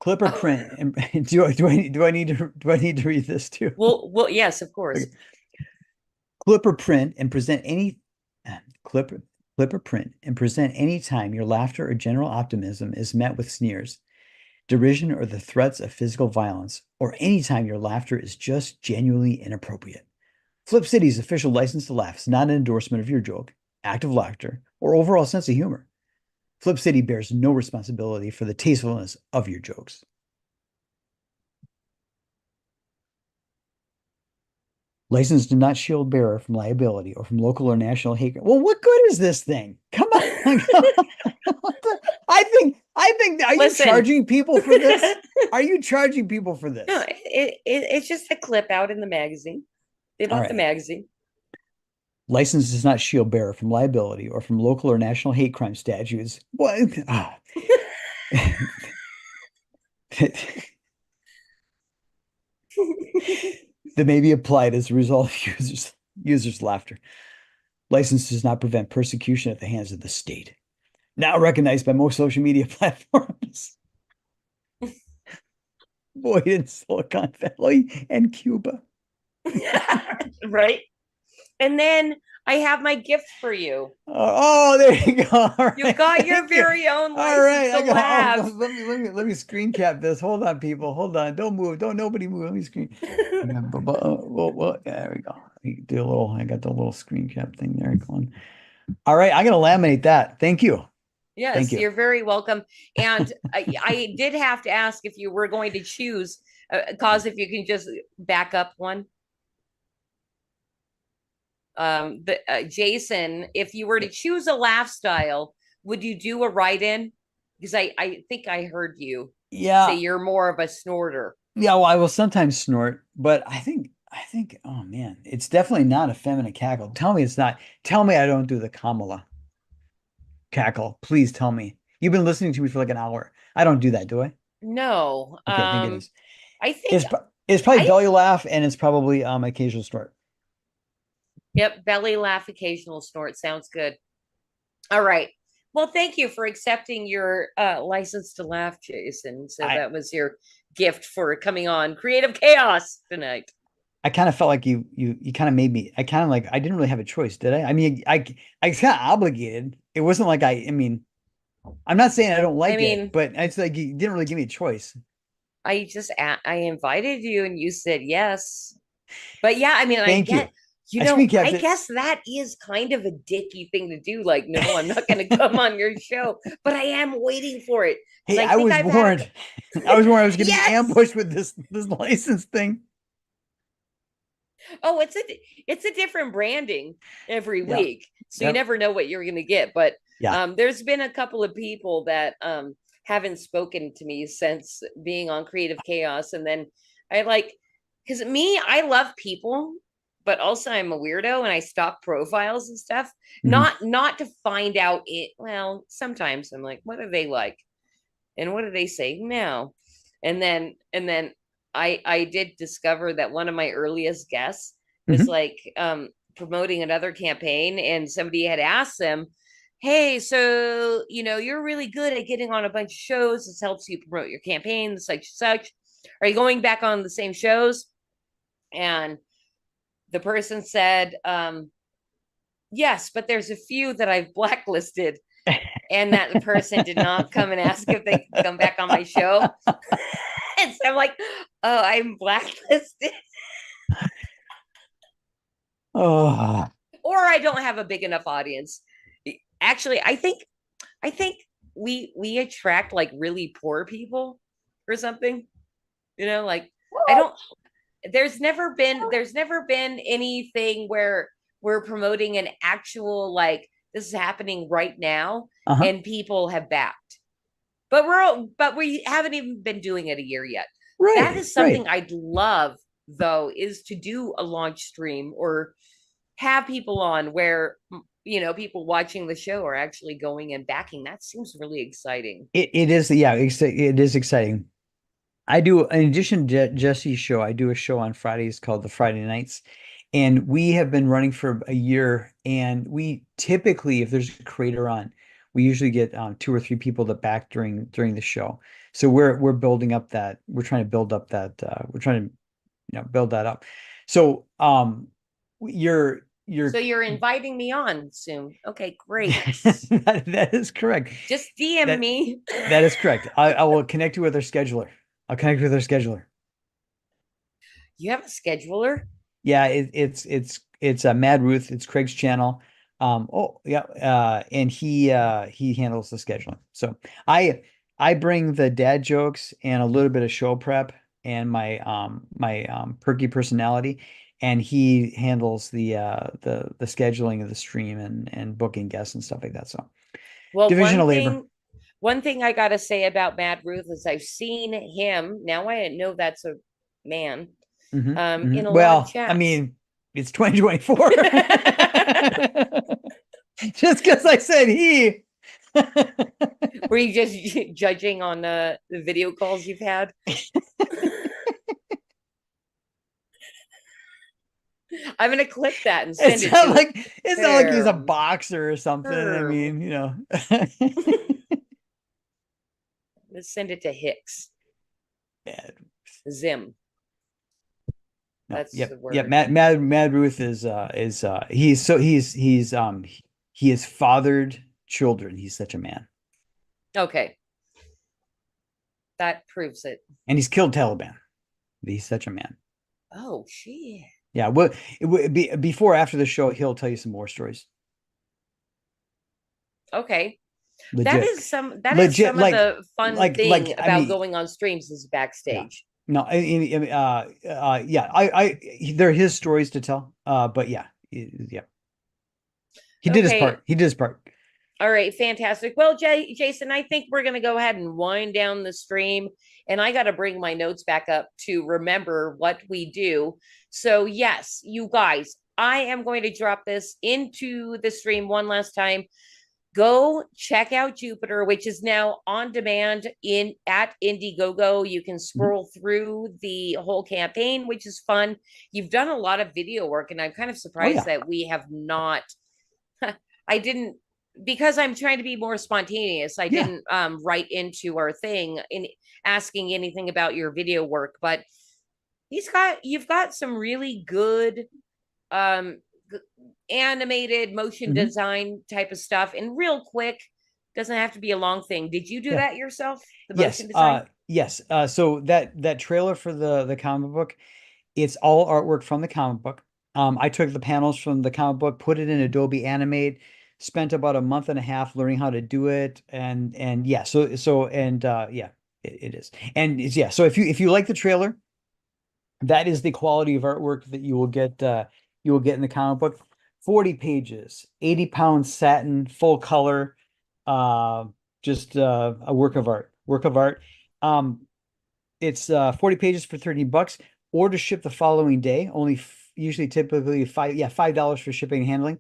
Clip or print. And do I need to read this too? Well, yes, of course. Okay. Clip or print and present any time your laughter or general optimism is met with sneers, derision, or the threats of physical violence, or any time your laughter is just genuinely inappropriate. Flip City's official license to laugh is not an endorsement of your joke, act of laughter, or overall sense of humor. Flip City bears no responsibility for the tastefulness of your jokes. License do not shield bearer from liability or from local or national hate. Well, what good is this thing? Come on. I think. Are you charging people for this? Are you charging people for this? No, it's just a clip out in the magazine. They bought the magazine. License does not shield bearer from liability or from local or national hate crime statutes. What? That may be applied as a result of users' laughter. License does not prevent persecution at the hands of the state. Now recognized by most social media platforms. Boyd in Silicon Valley and Cuba. Right. And then I have my gift for you. Oh, there you go. Right. You got your very own license All right, to laugh. Let me screen cap this. Hold on, people. Hold on. Don't move. Don't nobody move. Let me screen. Well, there we go. I got the little screen cap thing there going. All right, I'm gonna laminate that. Thank you. Yes, Thank you. You're very welcome. And I did have to ask if you were going to choose, cause if you can just back up one. Jason, if you were to choose a laugh style, would you do a write-in? Because I think I heard you say you're more of a snorter. Yeah, well, I will sometimes snort, but I think, oh man, it's definitely not a feminine cackle. Tell me it's not. Tell me I don't do the Kamala cackle. Please tell me. You've been listening to me for like an hour. I don't do that, do I? No. Okay, I think it is. I think it's probably belly laugh, and it's probably occasional snort. Yep, belly laugh, occasional snort. Sounds good. All right. Well, thank you for accepting your license to laugh, Jason. So that was your gift for coming on Creative Chaos tonight. I kind of felt like you kind of made me. I didn't really have a choice, did I? I mean, I kind of obligated. It wasn't like I'm not saying I don't like it, but it's like you didn't really give me a choice. I invited you and you said yes. But yeah, I mean, Thank you. I guess that is kind of a dicky thing to do. Like, no, I'm not going to come on your show, but I am waiting for it. Hey, I was warned. I was warned I was going to be ambushed with this license thing. Oh, it's a different branding every week, so you never know what you're going to get. But there's been a couple of people that haven't spoken to me since being on Creative Chaos, and then because I love people. But also I'm a weirdo and I stalk profiles and stuff, not to find out it. Well, sometimes I'm like, what are they like? And what do they say now? And then I did discover that one of my earliest guests was promoting another campaign, and somebody had asked them, hey, so, you're really good at getting on a bunch of shows. This helps you promote your campaign, such. Are you going back on the same shows? And the person said, yes, but there's a few that I've blacklisted. and that the person did not come and ask if they could come back on my show. And so I'm like, oh, I'm blacklisted. Oh. Or I don't have a big enough audience. Actually, I think we attract like really poor people or something. You know, like I don't there's never been anything where we're promoting an actual like this is happening right now and people have backed. But we haven't even been doing it a year yet. Right, that is something I'd love though, is to do a launch stream or have people on where people watching the show are actually going and backing. That seems really exciting. It is, yeah, it is exciting. I do, in addition to Jesse's show, I do a show on Fridays called the Friday Nights, and we have been running for a year. And we typically, if there's a creator on, we usually get 2 or 3 people to back during the show. So we're building up that. We're trying to build up that. We're trying to build that up. So you're so you're inviting me on soon. Okay, great. That is correct. Just DM me. That is correct. I will connect you with our scheduler. I'll connect with our scheduler. You have a scheduler? Yeah, it's Mad Ruth. It's Craig's channel. And he handles the scheduling. So I bring the dad jokes and a little bit of show prep and my perky personality, and he handles the scheduling of the stream and booking guests and stuff like that. So, well, division of labor. One thing I got to say about Mad Ruth is I've seen him. Now I know that's a man. In a lot of chats. I mean, it's 2024. Just because I said he. Were you just judging on the video calls you've had? I'm gonna clip that and send it. It's not like he's a boxer or something. I mean, Let's send it to Hicks. Zim. That's the word. Yeah, Mad Ruth is he has fathered children. He's such a man. Okay. That proves it. And he's killed Taliban. He's such a man. Oh shit. Yeah, well, before or after the show, he'll tell you some more stories. Okay. Legit. That is some of the fun thing about going on streams is backstage. No, they're his stories to tell. But yeah. He did his part. He did his part. All right, fantastic. Well, Jason, I think we're going to go ahead and wind down the stream, and I got to bring my notes back up to remember what we do. So yes, you guys, I am going to drop this into the stream one last time. Go check out Jupiter, which is now on demand at Indiegogo. You can scroll through the whole campaign, which is fun. You've done a lot of video work, and I'm kind of surprised that we have not. I didn't, because I'm trying to be more spontaneous. I didn't write into our thing in asking anything about your video work, but you've got some really good animated motion design type of stuff, and real quick, doesn't have to be a long thing. Did you do that yourself? The motion design? Yes. So that trailer for the comic book, it's all artwork from the comic book. I took the panels from the comic book, put it in Adobe Animate, spent about a month and a half learning how to do it, and it is. And it's, so if you like the trailer, that is the quality of artwork that you will get in the comic book. 40 pages, 80-pound satin, full color, just a work of art. It's 40 pages for $13, or to ship the following day, only typically $5 for shipping and handling.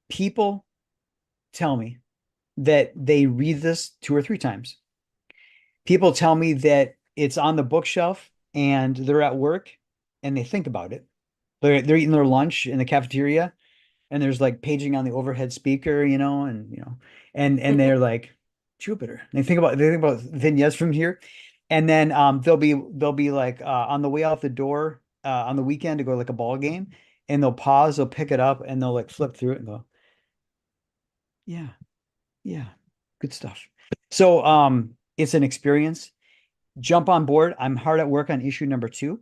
People tell me that they read this 2 or 3 times. People tell me that it's on the bookshelf and they're at work and they think about it. They're eating their lunch in the cafeteria, and there's like paging on the overhead speaker, and they're like, Jupiter. And they think about vignettes from here, and then they'll be like on the way out the door on the weekend to go to like a ball game, and they'll pause, they'll pick it up, and they'll like flip through it and go, Yeah. Yeah. Good stuff. So it's an experience. Jump on board. I'm hard at work on issue number 2.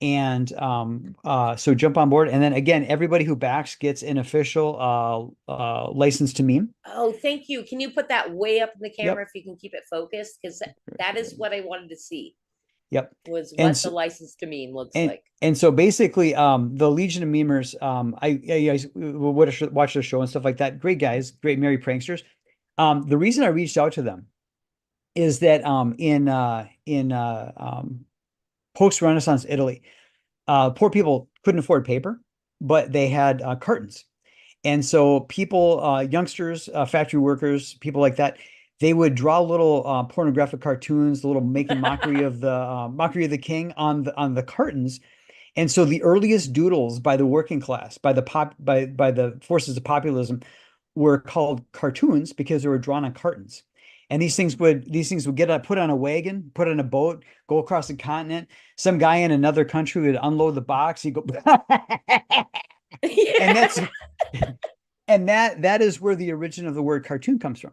And so jump on board. And then again, everybody who backs gets an official license to meme. Oh, thank you. Can you put that way up in the camera Yep. if you can keep it focused? Because that is what I wanted to see. Yep. Was And what so- the license to meme looks And, like. and so basically, the Legion of Memers, I would watch their show and stuff like that. Great guys, great merry pranksters. The reason I reached out to them is that in post-Renaissance Italy, poor people couldn't afford paper, but they had cartons. And so people, youngsters, factory workers, people like that, they would draw little pornographic cartoons, a little making mockery of the king on the cartons. And so the earliest doodles by the working class, by the forces of populism, were called cartoons because they were drawn on cartons. And these things would get put on a wagon, put on a boat, go across the continent. Some guy in another country would unload the box. He'd go, and that is where the origin of the word cartoon comes from.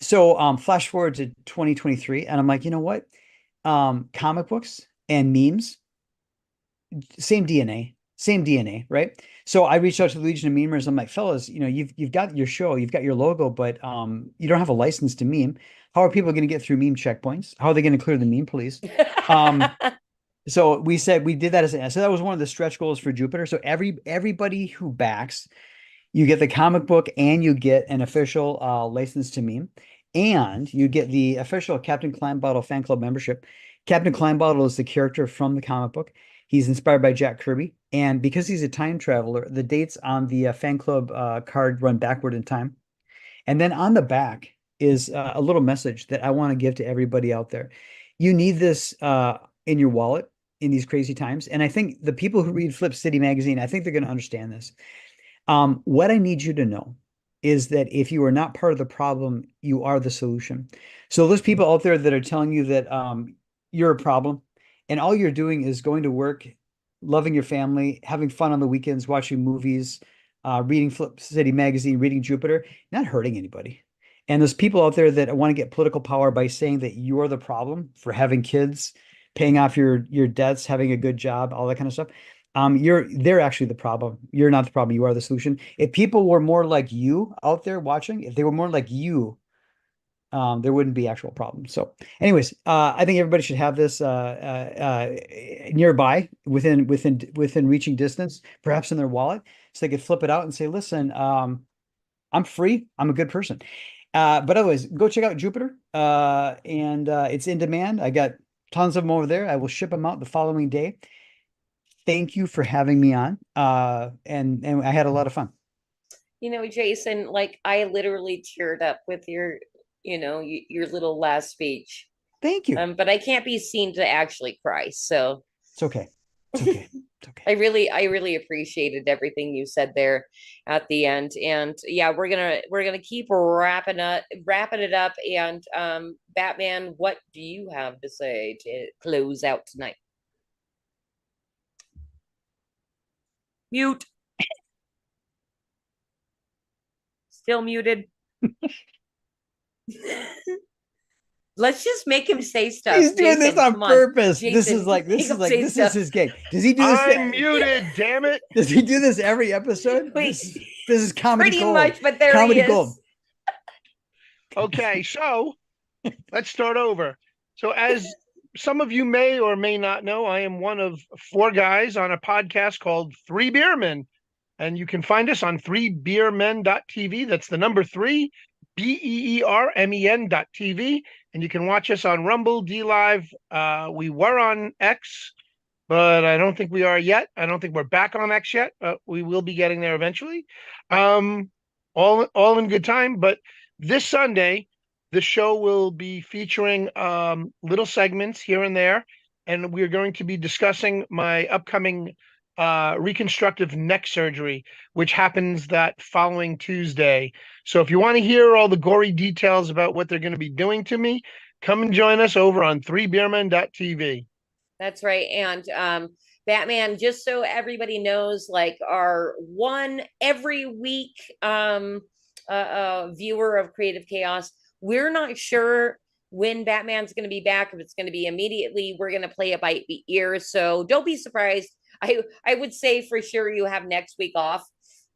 So flash forward to 2023, and I'm like, you know what? Comic books and memes, same DNA, right? So I reached out to the Legion of Memers. I'm like, fellas, you've got your show, you've got your logo, but you don't have a license to meme. How are people going to get through meme checkpoints? How are they going to clear the meme police? So we said we did that so that was one of the stretch goals for Jupiter. So everybody who backs, you get the comic book and you get an official license to meme, and you get the official Captain Climebottle fan club membership. Captain Climebottle is the character from the comic book. He's inspired by Jack Kirby, and because he's a time traveler, the dates on the fan club card run backward in time. And then on the back is a little message that I want to give to everybody out there. You need this in your wallet in these crazy times. And I think the people who read Flip City magazine, I think they're going to understand this. What I need you to know is that if you are not part of the problem, you are the solution. So those people out there that are telling you that you're a problem, and all you're doing is going to work, loving your family, having fun on the weekends, watching movies, reading Flip City magazine, reading Jupiter, not hurting anybody. And there's people out there that want to get political power by saying that you're the problem for having kids, paying off your debts, having a good job, all that kind of stuff. They're actually the problem. You're not the problem. You are the solution. If people were more like you out there watching, if they were more like you, there wouldn't be actual problems. So anyways, I think everybody should have this nearby within reaching distance, perhaps in their wallet, so they could flip it out and say, listen, I'm free. I'm a good person. But anyways, go check out Jupiter. And it's in demand. I got tons of them over there. I will ship them out the following day. Thank you for having me on. And I had a lot of fun. Jason, like I literally teared up with your little last speech. Thank you. But I can't be seen to actually cry. So it's okay. It's okay. It's okay. I really appreciated everything you said there at the end. And yeah, we're gonna keep wrapping it up. And Batman, what do you have to say to close out tonight? Mute. Still muted. Let's just make him say stuff. He's doing Jason, this on purpose. Jason, this is his game. Does he do this? I'm muted, damn it. Does he do this every episode? Wait, this is comedy pretty gold. much, but there comedy he is. Gold. Okay, so let's start over. So as some of you may or may not know, I am one of 4 guys on a podcast called 3 Beermen. And you can find us on 3beermen.tv. That's the number 3, BEERMEN.tv. And you can watch us on Rumble, D-Live. We were on X, but I don't think we are yet. I don't think we're back on X yet. We will be getting there eventually. All in good time. But this Sunday, the show will be featuring little segments here and there. And we're going to be discussing my upcoming reconstructive neck surgery, which happens that following Tuesday. So if you want to hear all the gory details about what they're going to be doing to me, come and join us over on 3beermen.tv. That's right. And Batman, just so everybody knows, like our one every week viewer of Creative Chaos. We're not sure when Batman's going to be back, if it's going to be immediately. We're going to play it by ear, so don't be surprised. I would say for sure you have next week off,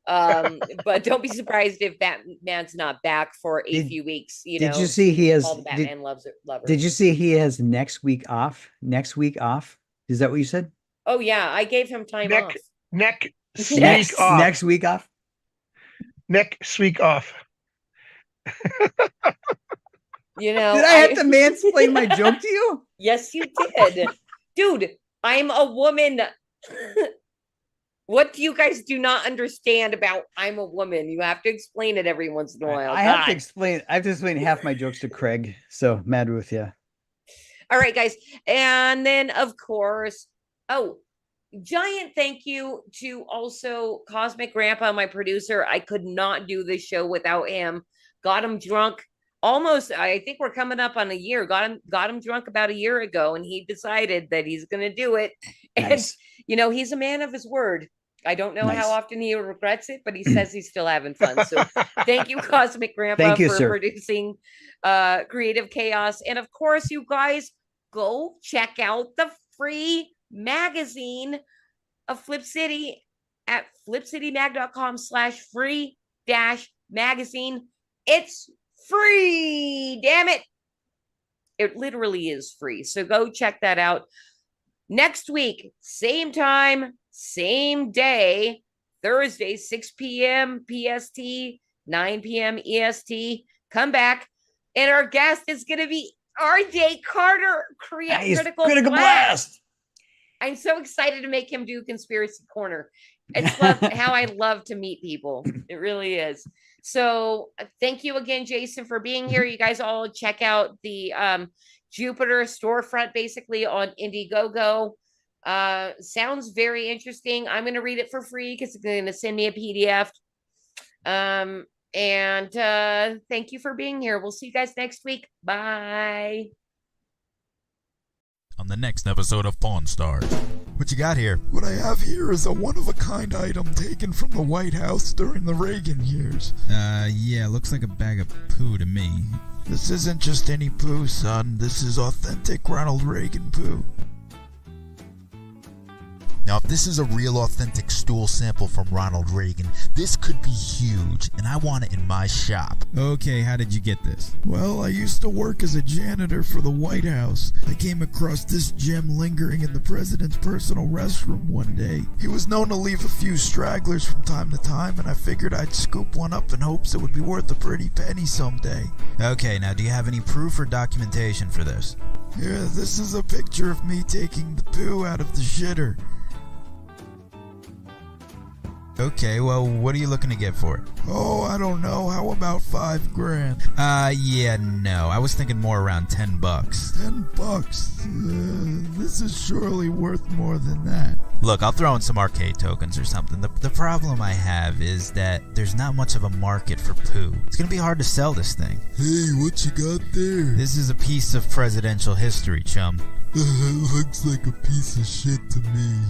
but don't be surprised if Batman's not back for a few weeks. Did you see he has? All the Batman lovers. Did you see he has next week off? Next week off? Is that what you said? Oh yeah, I gave him time off. Next week off. Next week off. You know, did I have to mansplain my joke to you? Yes, you did. Dude, I'm a woman. What do you guys do not understand about I'm a woman? You have to explain it every once in a while. I have to explain half my jokes to Craig. So mad with you. All right, guys. And then, of course, giant thank you to also Cosmic Grandpa, my producer. I could not do this show without him. Got him drunk. Almost, I think we're coming up on a year. Got him drunk about a year ago, and he decided that he's going to do it. Nice. And he's a man of his word. I don't know how often he regrets it, but he says he's still having fun. So thank you, Cosmic Grandpa, for producing Creative Chaos. And of course, you guys go check out the free magazine of Flip City at flipcitymag.com/free-magazine. It's free, damn it. It literally is free. So go check that out. Next week, same time, same day, Thursday, 6 p.m. PST, 9 p.m. EST. Come back. And our guest is going to be RJ Carter, Critical Blast. I'm so excited to make him do Conspiracy Corner. It's how I love to meet people. It really is. So thank you again, Jason, for being here. You guys all check out the Jupiter storefront basically on Indiegogo. Sounds very interesting. I'm going to read it for free because it's going to send me a PDF. And thank you for being here. We'll see you guys next week. Bye. On the next episode of Pawn Stars. What you got here? What I have here is a one-of-a-kind item taken from the White House during the Reagan years. Yeah, looks like a bag of poo to me. This isn't just any poo, son. This is authentic Ronald Reagan poo. Now, if this is a real authentic stool sample from Ronald Reagan, this could be huge, and I want it in my shop. Okay, how did you get this? Well, I used to work as a janitor for the White House. I came across this gem lingering in the president's personal restroom one day. He was known to leave a few stragglers from time to time, and I figured I'd scoop one up in hopes it would be worth a pretty penny someday. Okay, now do you have any proof or documentation for this? Yeah, this is a picture of me taking the poo out of the shitter. Okay, well, what are you looking to get for it? Oh, I don't know. How about $5,000? Yeah, no. I was thinking more around $10. $10? This is surely worth more than that. Look, I'll throw in some arcade tokens or something. The problem I have is that there's not much of a market for poo. It's gonna be hard to sell this thing. Hey, what you got there? This is a piece of presidential history, chum. Looks like a piece of shit to me.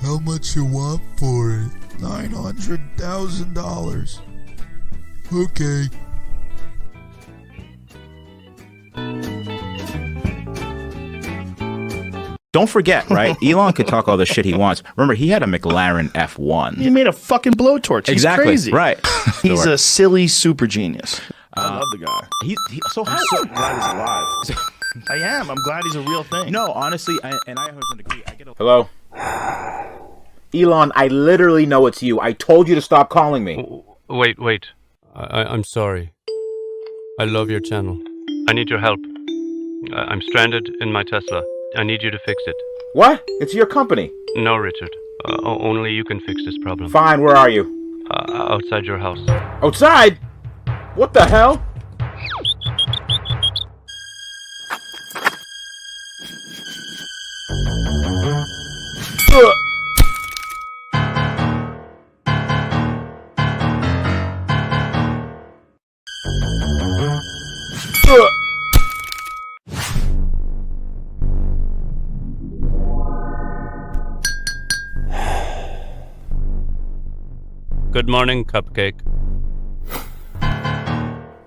How much you want for it? $900,000. Okay. Don't forget, right? Elon could talk all the shit he wants. Remember, he had a McLaren F1. He made a fucking blowtorch. He's exactly. Crazy. Right. He's a silly super genius. I love the guy. I'm so glad he's alive. I am. I'm glad he's a real thing. No, honestly, I agree. Hello? Elon, I literally know it's you. I told you to stop calling me. Wait. I'm sorry. I love your channel. I need your help. I'm stranded in my Tesla. I need you to fix it. What? It's your company. No, Richard. Only you can fix this problem. Fine, where are you? Outside your house. Outside? What the hell? Good morning, Cupcake.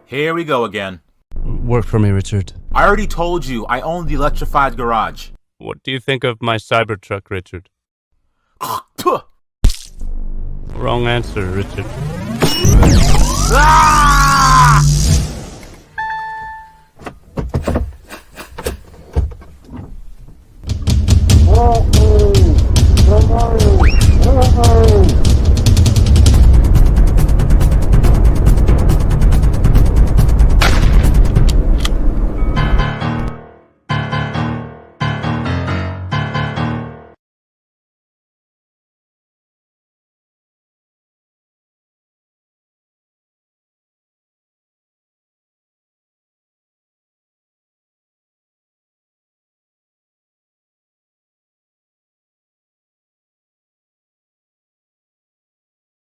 Here we go again. Work for me, Richard. I already told you, I own the electrified garage. What do you think of my Cybertruck, Richard? Wrong answer, Richard.